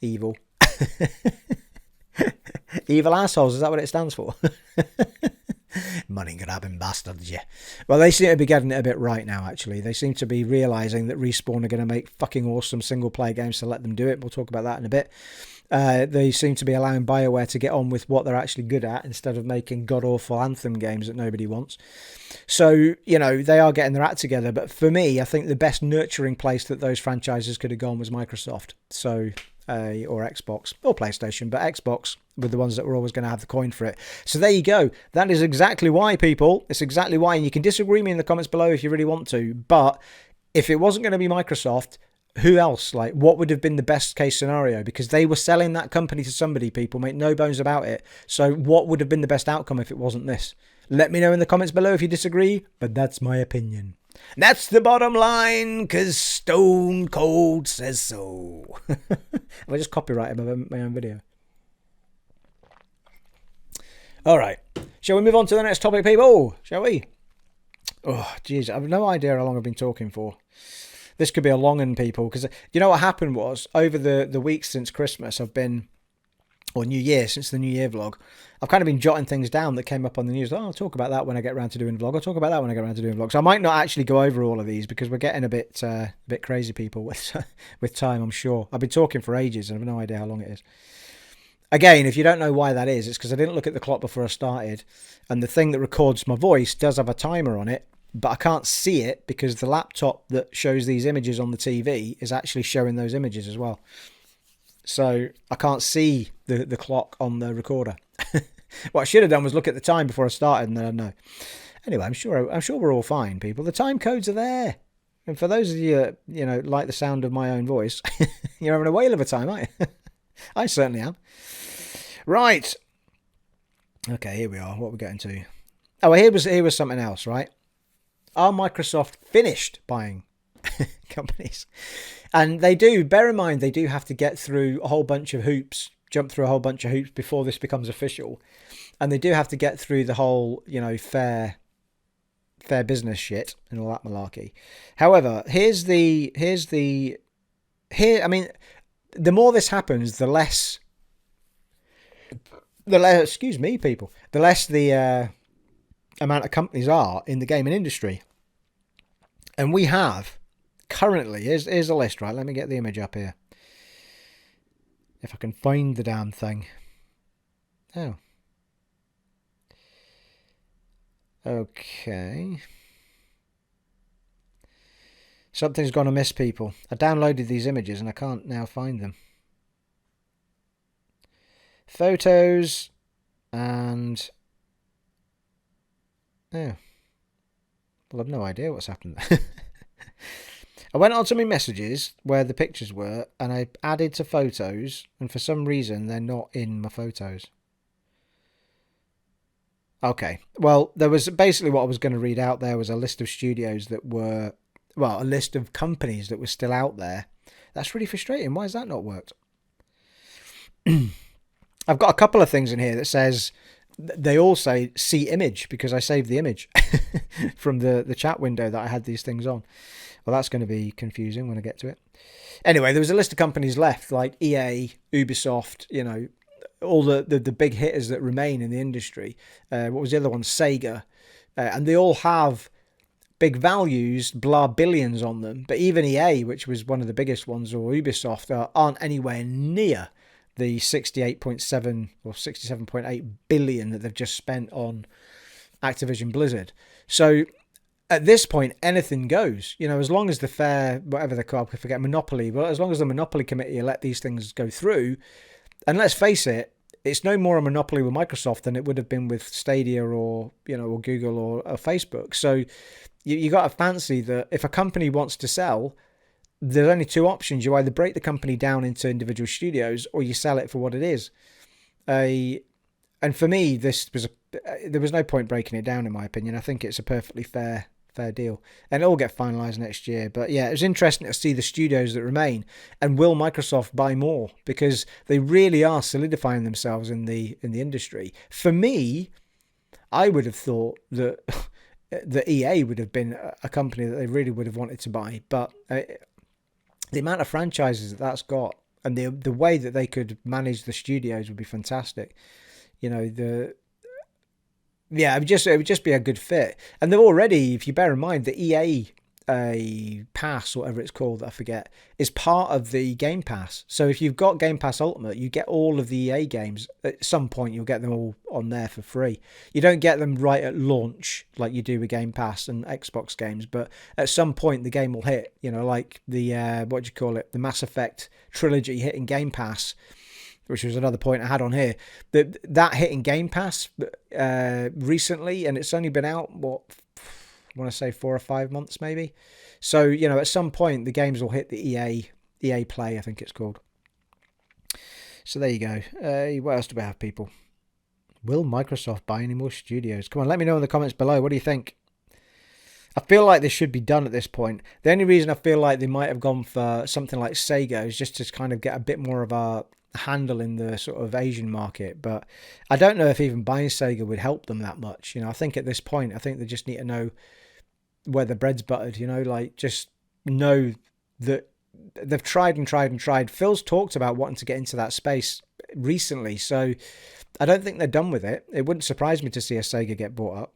evil. Evil assholes, is that what it stands for? Money grabbing bastards, yeah. Well, they seem to be getting it a bit right now, actually. They seem to be realising that Respawn are going to make fucking awesome single-player games, to let them do it. We'll talk about that in a bit. They seem to be allowing BioWare to get on with what they're actually good at, instead of making god-awful Anthem games that nobody wants. So, they are getting their act together. But for me, I think the best nurturing place that those franchises could have gone was Microsoft. So, or Xbox, or PlayStation, but Xbox were the ones that were always going to have the coin for it. So there you go. That is exactly why, people. It's exactly why. And you can disagree with me in the comments below if you really want to. But if it wasn't going to be Microsoft, who else? Like, what would have been the best case scenario? Because they were selling that company to somebody, people. Make no bones about it. So what would have been the best outcome if it wasn't this? Let me know in the comments below if you disagree, but that's my opinion. That's the bottom line, because Stone Cold says so. I just copyrighted my own video. All right. Shall we move on to the next topic, people? Shall we? Oh, jeez. I have no idea how long I've been talking for. This could be a long one, people, because you know what happened was, over the weeks since Christmas, or New Year, since the New Year vlog, I've kind of been jotting things down that came up on the news. I'll talk about that when I get around to doing vlog. I'll talk about that when I get around to doing vlog. So I might not actually go over all of these, because we're getting a bit crazy, people, with time, I'm sure. I've been talking for ages and I have no idea how long it is. Again, if you don't know why that is, it's because I didn't look at the clock before I started. And the thing that records my voice does have a timer on it, but I can't see it because the laptop that shows these images on the TV is actually showing those images as well. So I can't see the clock on the recorder. What I should have done was look at the time before I started, and then I'd know. Anyway, I'm sure we're all fine, people. The time codes are there. And for those of you, like the sound of my own voice, you're having a whale of a time, aren't you? I certainly am. Right. Okay, here we are. What are we getting to? Oh, here was something else, right? Are Microsoft finished buying companies? And they do, bear in mind, they do have to get through a whole bunch of hoops, jump through a whole bunch of hoops before this becomes official. And they do have to get through the whole, fair business shit and all that malarkey. However, I mean, the more this happens, the less, excuse me, people, the less the amount of companies are in the gaming industry. And we have currently, here's a list, right? Let me get the image up here. If I can find the damn thing. Oh. Okay. Something's gone amiss, people. I downloaded these images and I can't now find them. Photos and... Oh. Well, I've no idea what's happened there. I went onto my messages where the pictures were and I added to photos, and for some reason they're not in my photos. Okay, well, there was basically what I was going to read out there was a list of studios that were, well, a list of companies that were still out there. That's really frustrating. Why has that not worked? I've got a couple of things in here that says, they all say see image because I saved the image from the chat window that I had these things on. Well, that's going to be confusing when I get to it. Anyway, there was a list of companies left like EA, Ubisoft, all the big hitters that remain in the industry. What was the other one? Sega. And they all have big values, billions on them. But even EA, which was one of the biggest ones, or Ubisoft, aren't anywhere near the 68.7 or 67.8 billion that they've just spent on Activision-Blizzard. So at this point, anything goes. As long as the fair, whatever they're called, I forget, monopoly. Well, as long as the monopoly committee let these things go through, and let's face it, it's no more a monopoly with Microsoft than it would have been with Stadia or Google or Facebook. So you got to fancy that if a company wants to sell, there's only two options. You either break the company down into individual studios or you sell it for what it is. And for me, there was no point breaking it down, in my opinion. I think it's a perfectly fair deal, and it'll get finalized next year. But yeah, it was interesting to see the studios that remain, and will Microsoft buy more, because they really are solidifying themselves in the industry. For me, I would have thought that the EA would have been a company that they really would have wanted to buy, but the amount of franchises that's got and the way that they could manage the studios would be fantastic. Yeah, it would just be a good fit. And they're already, if you bear in mind, the EA Pass, whatever it's called, I forget, is part of the Gamepass. So if you've got Gamepass Ultimate, you get all of the EA games. At some point, you'll get them all on there for free. You don't get them right at launch like you do with Game Pass and Xbox games, but at some point, the game will hit. Like the, the Mass Effect Trilogy hitting Game Pass, which was another point I had on here. That hit in Game Pass recently, and it's only been out, I want to say 4 or 5 months maybe. So, at some point, the games will hit the EA Play, I think it's called. So there you go. What else do we have, people? Will Microsoft buy any more studios? Come on, let me know in the comments below. What do you think? I feel like this should be done at this point. The only reason I feel like they might have gone for something like Sega is just to kind of get a bit more of a handle in the sort of Asian market, but I don't know if even buying Sega would help them that much. I think at this point, I think they just need to know where the bread's buttered, just know that they've tried and tried and tried. Phil's talked about wanting to get into that space recently, so I don't think they're done with it. It wouldn't surprise me to see a Sega get bought up.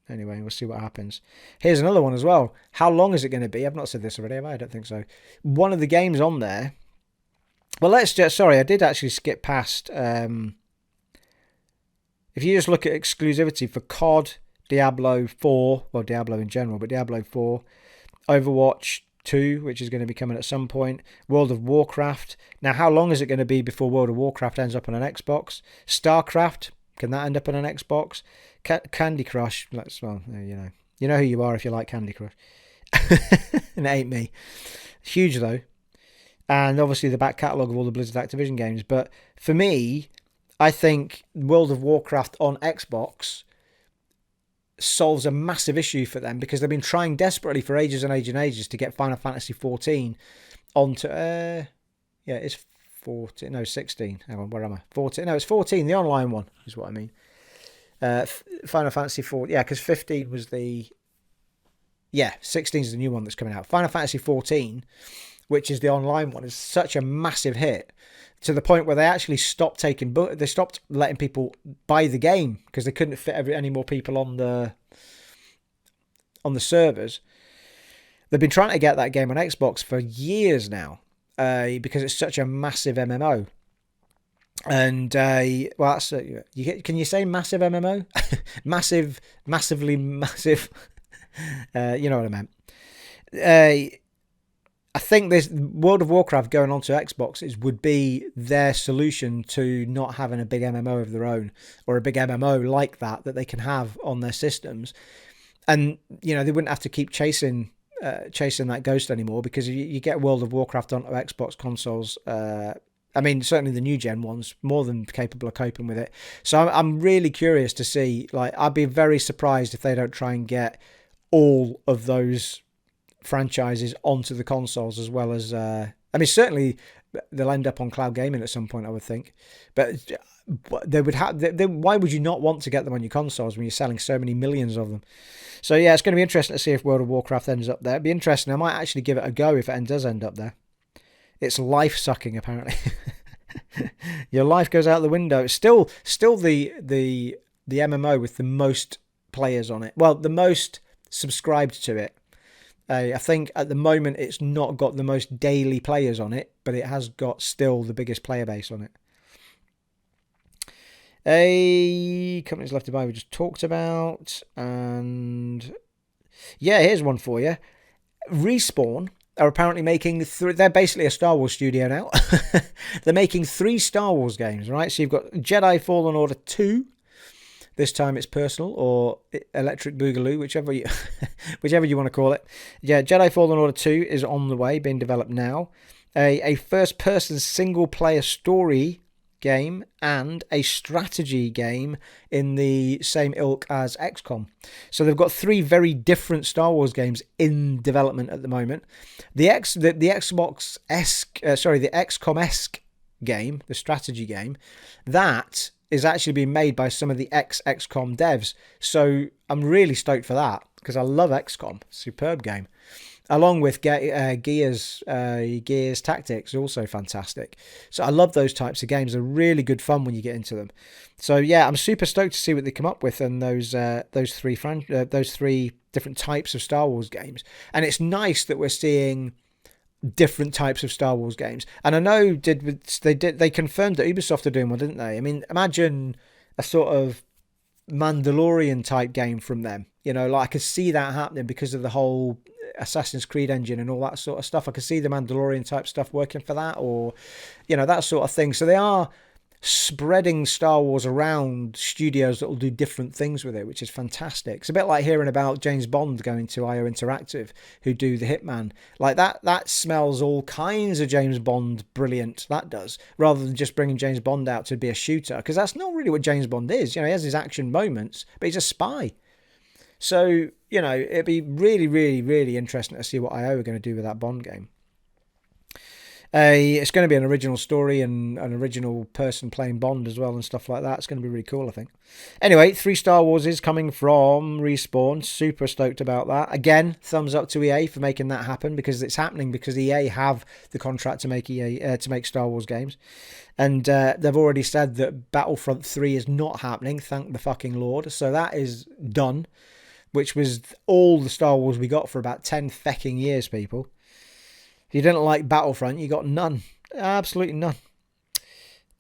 Anyway, we'll see what happens. Here's another one as well. How long is it going to be? I've not said this already, have I? I don't think so. One of the games on there, well, I did actually skip past. If you just look at exclusivity for COD, Diablo 4, well, Diablo in general, but Diablo 4, Overwatch 2, which is going to be coming at some point, World of Warcraft. Now, how long is it going to be before World of Warcraft ends up on an Xbox? StarCraft, can that end up on an Xbox? Candy Crush, you know who you are if you like Candy Crush. And it ain't me. Huge, though. and obviously the back catalogue of all the Blizzard Activision games. But for me, I think World of Warcraft on Xbox solves a massive issue for them, because they've been trying desperately for ages and ages and ages to get Final Fantasy 14 onto it's 14, no 16, hang on, where am I, 14, no it's 14, the online one is what I mean. Final Fantasy 4, because 15 was 16 is the new one that's coming out. Final Fantasy 14, which is the online one, is such a massive hit to the point where they actually stopped letting people buy the game because they couldn't fit any more people on the servers. They've been trying to get that game on Xbox for years now, because it's such a massive MMO. And can you say massive MMO? massively massive. You know what I meant. I think this World of Warcraft going onto Xbox would be their solution to not having a big MMO of their own, or a big MMO like that they can have on their systems. And, they wouldn't have to keep chasing that ghost anymore, because you get World of Warcraft onto Xbox consoles. Certainly the new gen ones, more than capable of coping with it. So I'm really curious to see, I'd be very surprised if they don't try and get all of those franchises onto the consoles, as well as certainly they'll end up on cloud gaming at some point, I would think, but they would have why would you not want to get them on your consoles when you're selling so many millions of them? So it's going to be interesting to see if World of Warcraft ends up there. It'd be interesting. I might actually give it a go if it does end up there. It's life sucking, apparently. Your life goes out the window. It's still the MMO with the most players on it, well, the most subscribed to it. I think at the moment it's not got the most daily players on it, but it has got still the biggest player base on it. Companies left to buy we just talked about. And here's one for you. Respawn are apparently making they're basically a Star Wars studio now. They're making 3 Star Wars games, right? So you've got Jedi Fallen Order 2. This time it's personal, or Electric Boogaloo, whichever you want to call it. Jedi Fallen Order 2 is on the way, being developed now. A first-person single-player story game and a strategy game in the same ilk as XCOM. So they've got 3 very different Star Wars games in development at the moment. The XCOM-esque game, the strategy game, that is actually being made by some of the ex-XCOM devs. So I'm really stoked for that, because I love XCOM. Superb game. Along with Gears Tactics, also fantastic. So I love those types of games. They're really good fun when you get into them. So I'm super stoked to see what they come up with in those 3 different types of Star Wars games. And it's nice that we're seeing different types of Star Wars games. And I know they confirmed that Ubisoft are doing one, didn't they? I mean, imagine a sort of Mandalorian type game from them. I could see that happening because of the whole Assassin's Creed engine and all that sort of stuff. I could see the Mandalorian type stuff working for that, or that sort of thing. So they are spreading Star Wars around studios that will do different things with it, which is fantastic. It's a bit like hearing about James Bond going to IO Interactive, who do the Hitman. Like that smells all kinds of James Bond brilliant, that does, rather than just bringing James Bond out to be a shooter, because that's not really what James Bond is. He has his action moments, but he's a spy. So, it'd be really, really, really interesting to see what IO are going to do with that Bond game. It's going to be an original story and an original person playing Bond as well and stuff like that. It's going to be really cool, I think. Anyway, 3 Star Wars is coming from Respawn. Super stoked about that. Again, thumbs up to EA for making that happen, because it's happening because EA have the contract to make Star Wars games. And they've already said that Battlefront 3 is not happening, thank the fucking Lord. So that is done, which was all the Star Wars we got for about 10 fecking years, people. If you didn't like Battlefront, you got none. Absolutely none.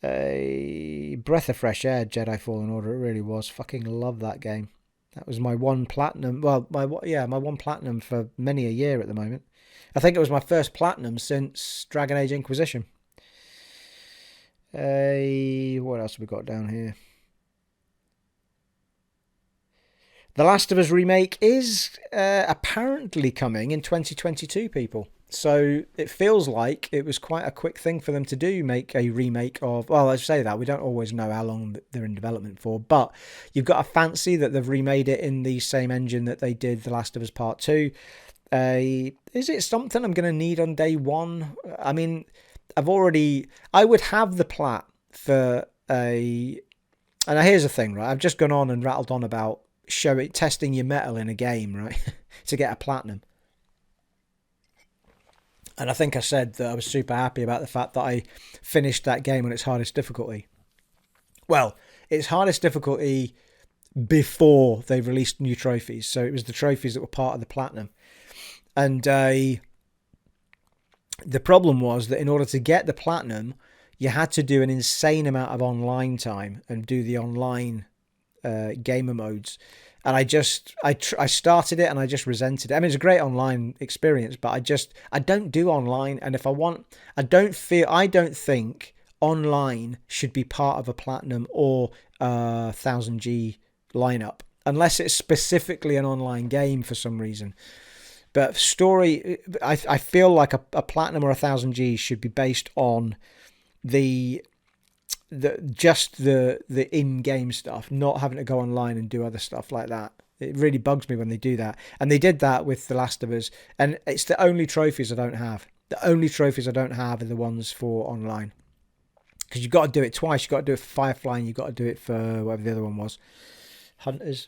A breath of fresh air, Jedi Fallen Order. It really was. Fucking love that game. That was my 1 platinum. Well, my 1 platinum for many a year at the moment. I think it was my first platinum since Dragon Age Inquisition. What else have we got down here? The Last of Us Remake is apparently coming in 2022, people. So it feels like it was quite a quick thing for them to do, make a remake of, well, I say that, we don't always know how long they're in development for, but you've got to fancy that they've remade it in the same engine that they did The Last of Us Part 2. Is it something I'm going to need on day one? I mean, I would have the plat for a, and here's the thing, right? I've just gone on and rattled on about testing your metal in a game, right? To get a platinum. And I think I said that I was super happy about the fact that I finished that game on its hardest difficulty. Well, its hardest difficulty before they released new trophies. So it was the trophies that were part of the platinum. And the problem was that in order to get the platinum, you had to do an insane amount of online time and do the online gamer modes. And I started it and I just resented it. I mean, it's a great online experience, but I don't do online. And if I want, I don't think online should be part of a platinum or 1000G lineup, unless it's specifically an online game for some reason. But story, I feel like a platinum or 1000G should be based on the in-game stuff, not having to go online and do other stuff like that. It really bugs me when they do that. And they did that with The Last of Us. And it's the only trophies I don't have. The only trophies I don't have are the ones for online. Because you've got to do it twice. You've got to do it for Firefly and you've got to do it for whatever the other one was. Hunters.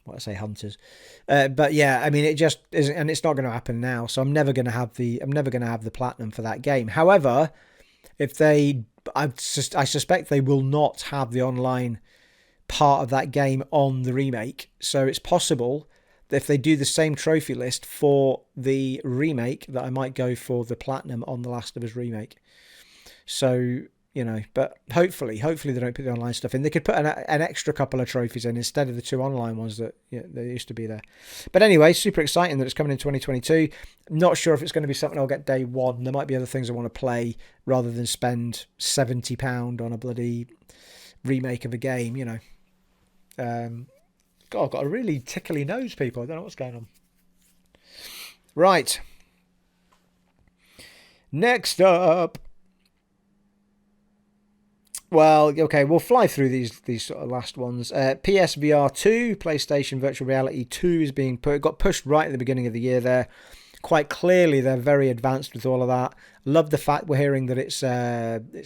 What I say, Hunters. But yeah, I mean, it just isn't, and it's not going to happen now. So I'm never going to have the platinum for that game. However, I suspect they will not have the online part of that game on the remake. So it's possible that if they do the same trophy list for the remake, that I might go for the platinum on The Last of Us Remake. So, but hopefully they don't put the online stuff in. They could put an extra couple of trophies in instead of the 2 online ones that they used to be there. But anyway, super exciting that it's coming in 2022. Not sure if it's going to be something I'll get day one. There might be other things I want to play rather than spend £70 on a bloody remake of a game, God, I've got a really tickly nose, people. I don't know what's going on. Right. Next up. Well, okay, we'll fly through these sort of last ones. PSVR 2, PlayStation Virtual Reality 2 is being got pushed right at the beginning of the year there. Quite clearly, they're very advanced with all of that. Love the fact we're hearing that it's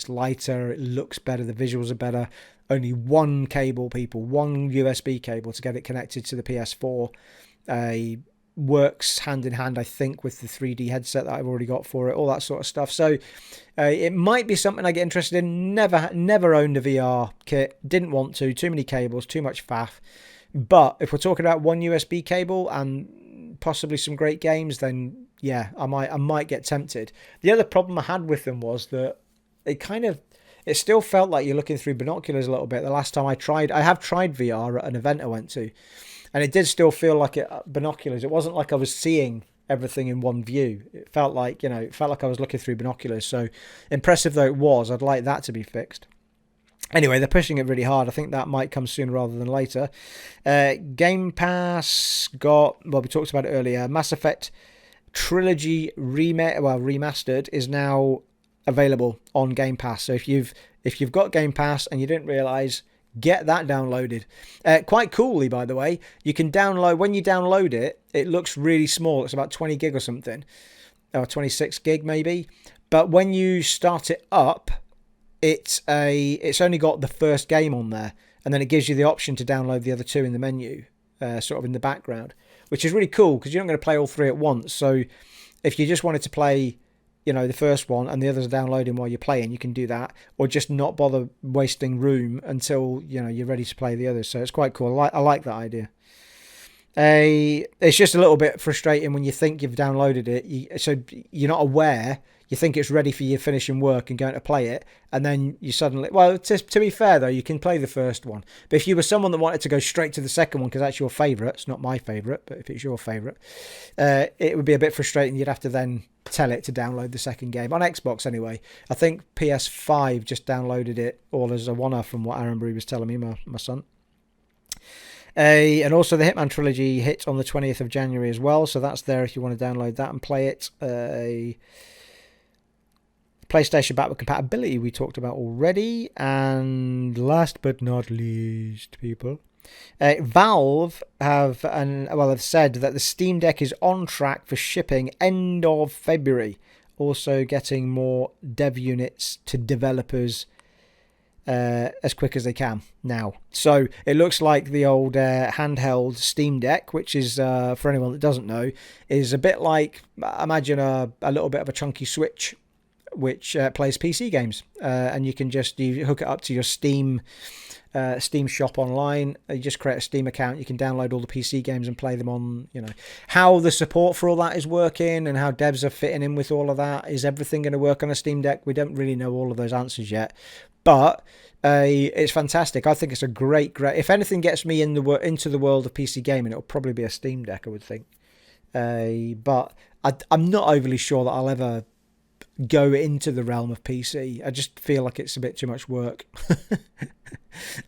lighter, it looks better, the visuals are better. Only one cable, people, one USB cable to get it connected to the PS4. Works hand in hand, I think, with the 3D headset that I've already got for it, all that sort of stuff. So it might be something I get interested in. Never owned a VR kit, didn't want to, too many cables, too much faff. But if we're talking about one USB cable and possibly some great games, then yeah, I might get tempted. The other problem I had with them was that it still felt like you're looking through binoculars a little bit. The last time I have tried VR at an event I went to. And it did still feel like binoculars. It wasn't like I was seeing everything in one view. It felt like, I was looking through binoculars. So impressive though it was, I'd like that to be fixed. Anyway, they're pushing it really hard. I think that might come sooner rather than later. Gamepass we talked about it earlier. Mass Effect Trilogy remastered is now available on Gamepass. So if you've got Gamepass and you didn't realise, get that downloaded. Quite coolly, by the way, you can download, when you download it, it looks really small. It's about 20 gig or something, or 26 gig maybe. But when you start it up, it's only got the first game on there, and then it gives you the option to download the other 2 in the menu, sort of in the background, which is really cool because you're not going to play all 3 at once. So if you just wanted to play the first one and the others are downloading while you're playing, you can do that, or just not bother wasting room until you're ready to play the others. So it's quite cool. I like that idea. It's just a little bit frustrating when you think you've downloaded it, so you're not aware. You think it's ready for you finishing work and going to play it, and then you suddenly... Well, to be fair, though, you can play the first one. But if you were someone that wanted to go straight to the second one, because that's your favourite, it's not my favourite, but if it's your favourite, it would be a bit frustrating. You'd have to then tell it to download the second game. On Xbox, anyway. I think PS5 just downloaded it all as a one-off from what I remember he was telling me, my son. And also the Hitman Trilogy hit on the 20th of January as well, so that's there if you want to download that and play it. PlayStation Backward Compatibility we talked about already. And last but not least, people, Valve have said that the Steam Deck is on track for shipping end of February. Also getting more dev units to developers as quick as they can now. So it looks like the old handheld Steam Deck, which is, for anyone that doesn't know, is a bit like, imagine a little bit of a chunky Switch, which plays PC games. And you can you hook it up to your Steam shop online. You just create a Steam account. You can download all the PC games and play them on, how the support for all that is working and how devs are fitting in with all of that. Is everything going to work on a Steam Deck? We don't really know all of those answers yet. But it's fantastic. I think it's a great. If anything gets me into the world of PC gaming, it'll probably be a Steam Deck, I would think. But I'm not overly sure that I'll ever go into the realm of PC. I just feel like it's a bit too much work.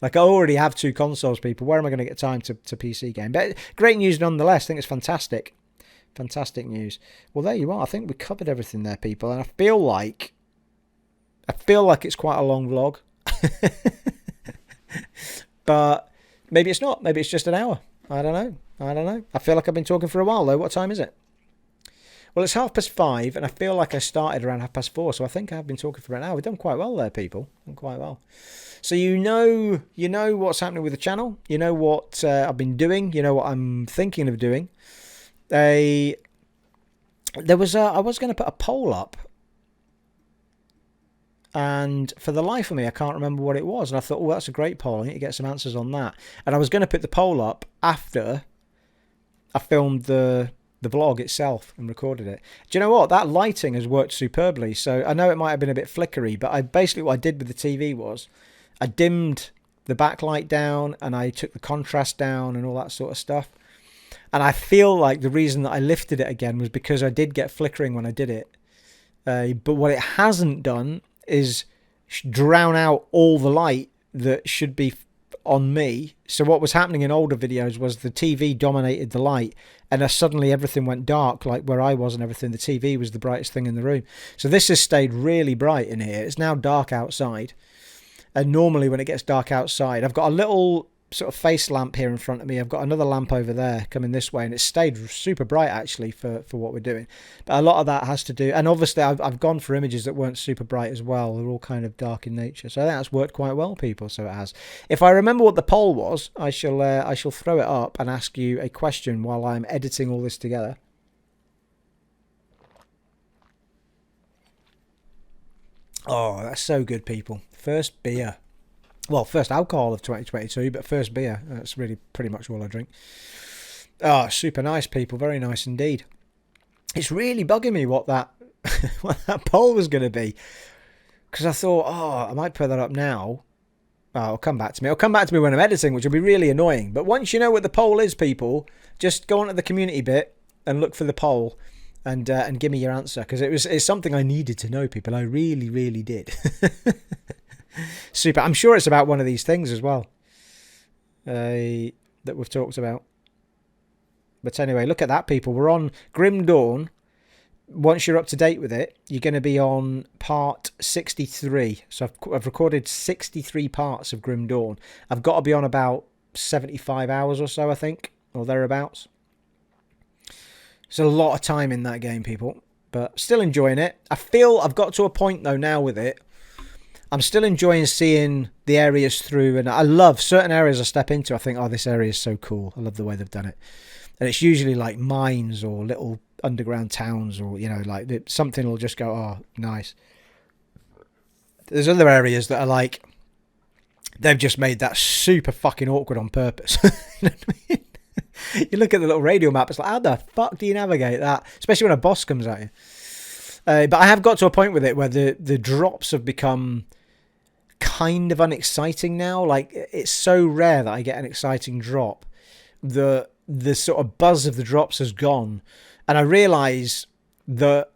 Like I already have 2 consoles, people. Where am I going to get time to PC game? But great news nonetheless. I think it's fantastic. Fantastic news. Well, there you are. I think we covered everything there, people. And I feel like it's quite a long vlog. But maybe it's not. Maybe it's just an hour. I don't know. I feel like I've been talking for a while, though. What time is it? Well, it's 5:30, and I feel like I started around 4:30, so I think I've been talking for an hour. We've done quite well there, people. Done quite well. So you know what's happening with the channel. You know what I've been doing. You know what I'm thinking of doing. I was going to put a poll up, and for the life of me, I can't remember what it was. And I thought, that's a great poll. I need to get some answers on that. And I was going to put the poll up after I filmed the vlog itself and recorded it. Do you know what? That lighting has worked superbly. So I know it might have been a bit flickery, but what I did with the TV was I dimmed the backlight down and I took the contrast down and all that sort of stuff. And I feel like the reason that I lifted it again was because I did get flickering when I did it. But what it hasn't done is drown out all the light that should be on me. So what was happening in older videos was the TV dominated the light, and suddenly everything went dark, like where I was and everything. The TV was the brightest thing in the room. So this has stayed really bright in here. It's now dark outside, and normally when it gets dark outside, I've got a little sort of face lamp here in front of me. I've got another lamp over there coming this way, and it's stayed super bright actually for what we're doing. But a lot of that has to do, and obviously I've gone for images that weren't super bright as well. They're all kind of dark in nature, so I think that's worked quite well, people. So it has. If I remember what the poll was, I shall throw it up and ask you a question while I'm editing all this together. Oh, that's so good, people. First beer. Well, first alcohol of 2022, but first beer. That's really pretty much all I drink. Oh, super nice, people. Very nice indeed. It's really bugging me what that poll was going to be. Because I thought, I might put that up now. Oh, it'll come back to me. It'll come back to me when I'm editing, which will be really annoying. But once you know what the poll is, people, just go on to the community bit and look for the poll and give me your answer. Because it's something I needed to know, people. I really, really did. Super. I'm sure it's about one of these things as well that we've talked about. But anyway, look at that, people. We're on Grim Dawn. Once you're up to date with it, you're going to be on part 63. So I've recorded 63 parts of Grim Dawn. I've got to be on about 75 hours or so, I think, or thereabouts. It's a lot of time in that game, people, but still enjoying it. I feel I've got to a point, though, now with it. I'm still enjoying seeing the areas through, and I love certain areas I step into. I think, this area is so cool. I love the way they've done it. And it's usually like mines or little underground towns, or, like something will just go, nice. There's other areas that are like, they've just made that super fucking awkward on purpose. You know what I mean? You look at the little radio map, it's like, how the fuck do you navigate that? Especially when a boss comes at you. But I have got to a point with it where the drops have become kind of unexciting now. Like, it's so rare that I get an exciting drop. The sort of buzz of the drops has gone, and I realise that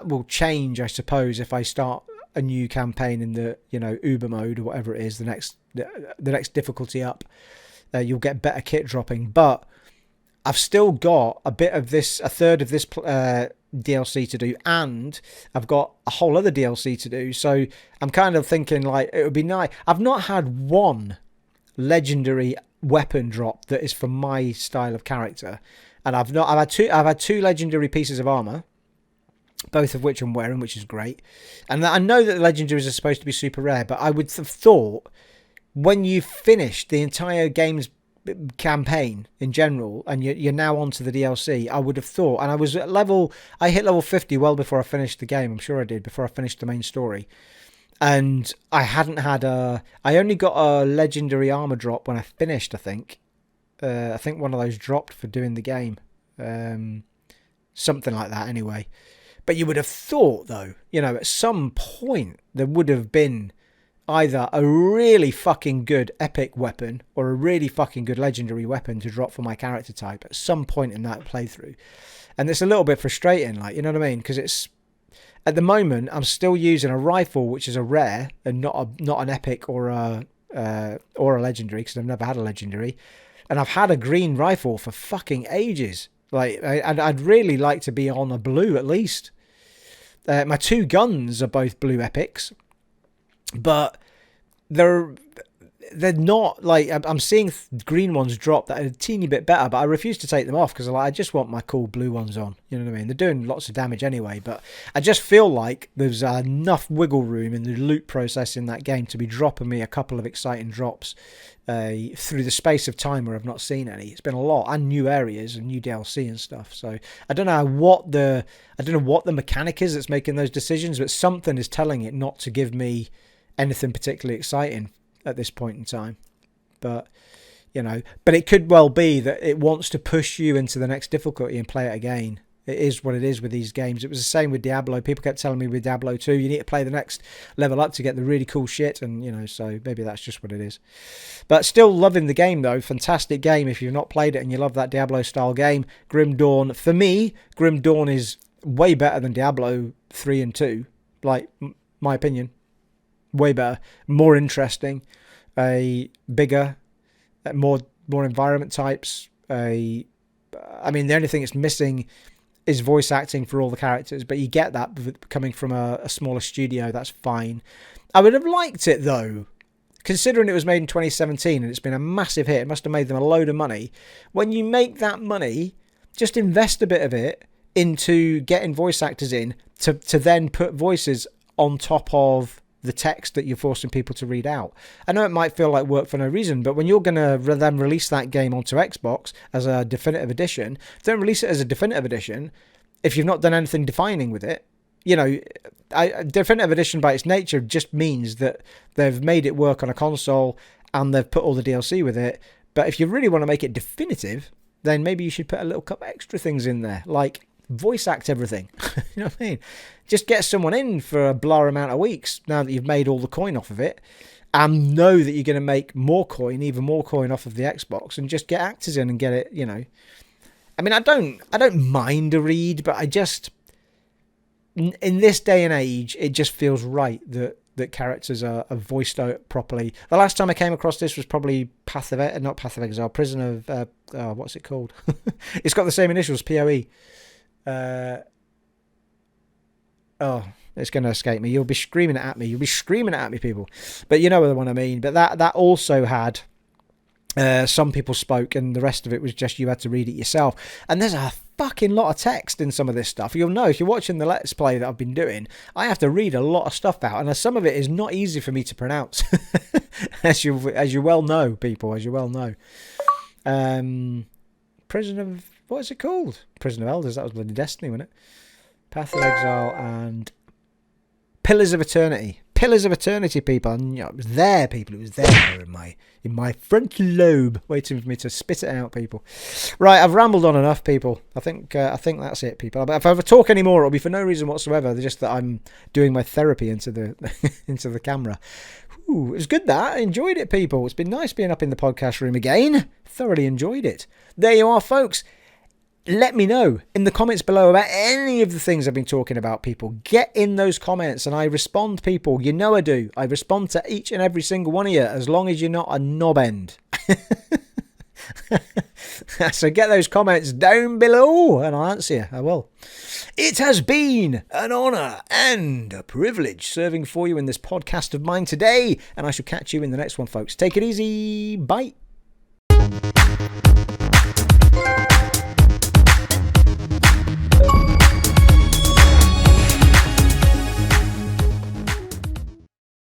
will change, I suppose, if I start a new campaign in the Uber mode or whatever it is, the next difficulty up. you'll get better kit dropping. But I've still got a third of this DLC to do, and I've got a whole other DLC to do. So I'm kind of thinking like it would be nice. I've not had one legendary weapon drop that is for my style of character, and I've had two legendary pieces of armor, both of which I'm wearing, which is great. And I know that the legendaries are supposed to be super rare, but I would have thought when you've finished the entire game's campaign in general and you're now onto the DLC, I would have thought, and I hit level 50 well before I finished the game. I'm sure I did, before I finished the main story. And I only got a legendary armor drop when I finished, I think. I think one of those dropped for doing the game. Something like that anyway. But you would have thought, though, at some point there would have been either a really fucking good epic weapon or a really fucking good legendary weapon to drop for my character type at some point in that playthrough. And it's a little bit frustrating, like, you know what I mean? Because it's, at the moment, I'm still using a rifle, which is a rare and not an epic or a legendary, because I've never had a legendary. And I've had a green rifle for fucking ages. Like, I'd really like to be on a blue at least. My two guns are both blue epics. But they're not, like, I'm seeing green ones drop that are a teeny bit better, but I refuse to take them off because I just want my cool blue ones on. You know what I mean? They're doing lots of damage anyway, but I just feel like there's enough wiggle room in the loot process in that game to be dropping me a couple of exciting drops through the space of time where I've not seen any. It's been a lot, and new areas and new DLC and stuff. So I don't know what the mechanic is that's making those decisions, but something is telling it not to give me anything particularly exciting at this point in time. But it could well be that it wants to push you into the next difficulty and play it again. It is what it is with these games. It was the same with Diablo. People kept telling me with Diablo 2, you need to play the next level up to get the really cool shit, and so maybe that's just what it is. But still loving the game though. Fantastic game. If you've not played it and you love that Diablo style game, Grim Dawn, for me, Grim Dawn is way better than Diablo 3 and 2. Like, my opinion. Way better, more interesting, bigger, more environment types. The only thing it's missing is voice acting for all the characters, but you get that coming from a smaller studio. That's fine. I would have liked it though, considering it was made in 2017 and it's been a massive hit. It must have made them a load of money. When you make that money, just invest a bit of it into getting voice actors in to then put voices on top of the text that you're forcing people to read out. I know it might feel like work for no reason, but when you're going to then release that game onto Xbox as a definitive edition, don't release it as a definitive edition if you've not done anything defining with it. Definitive edition by its nature just means that they've made it work on a console and they've put all the DLC with it. But if you really want to make it definitive, then maybe you should put a little couple extra things in there, like voice act everything. You know what I mean? Just get someone in for a blur amount of weeks now that you've made all the coin off of it, and know that you're going to make even more coin off of the Xbox, and just get actors in and get it. I don't mind a read, but I just, in this day and age, it just feels right that characters are voiced out properly. The last time I came across this was probably not Path of Exile, Prison of what's it called? It's got the same initials, POE. It's going to escape me. You'll be screaming it at me, people. But you know what I mean. But that also had some people spoke, and the rest of it was just you had to read it yourself. And there's a fucking lot of text in some of this stuff. You'll know if you're watching the Let's Play that I've been doing, I have to read a lot of stuff out, and some of it is not easy for me to pronounce, as you well know, people, as you well know. Prison of, what is it called? Prison of Elders. That was bloody Destiny, wasn't it? Path of Exile and Pillars of Eternity. Pillars of Eternity, people. And, it was there, people. It was there in my frontal lobe, waiting for me to spit it out, people. Right, I've rambled on enough, people. I think that's it, people. But if I ever talk any more, it'll be for no reason whatsoever. It's just that I'm doing my therapy into the into the camera. Ooh, it was good that. I enjoyed it, people. It's been nice being up in the podcast room again. Thoroughly enjoyed it. There you are, folks. Let me know in the comments below about any of the things I've been talking about, people. Get in those comments and I respond, people. You know I do. I respond to each and every single one of you, as long as you're not a knob end. So get those comments down below and I'll answer you. I will. It has been an honour and a privilege serving for you in this podcast of mine today, and I shall catch you in the next one, folks. Take it easy. Bye.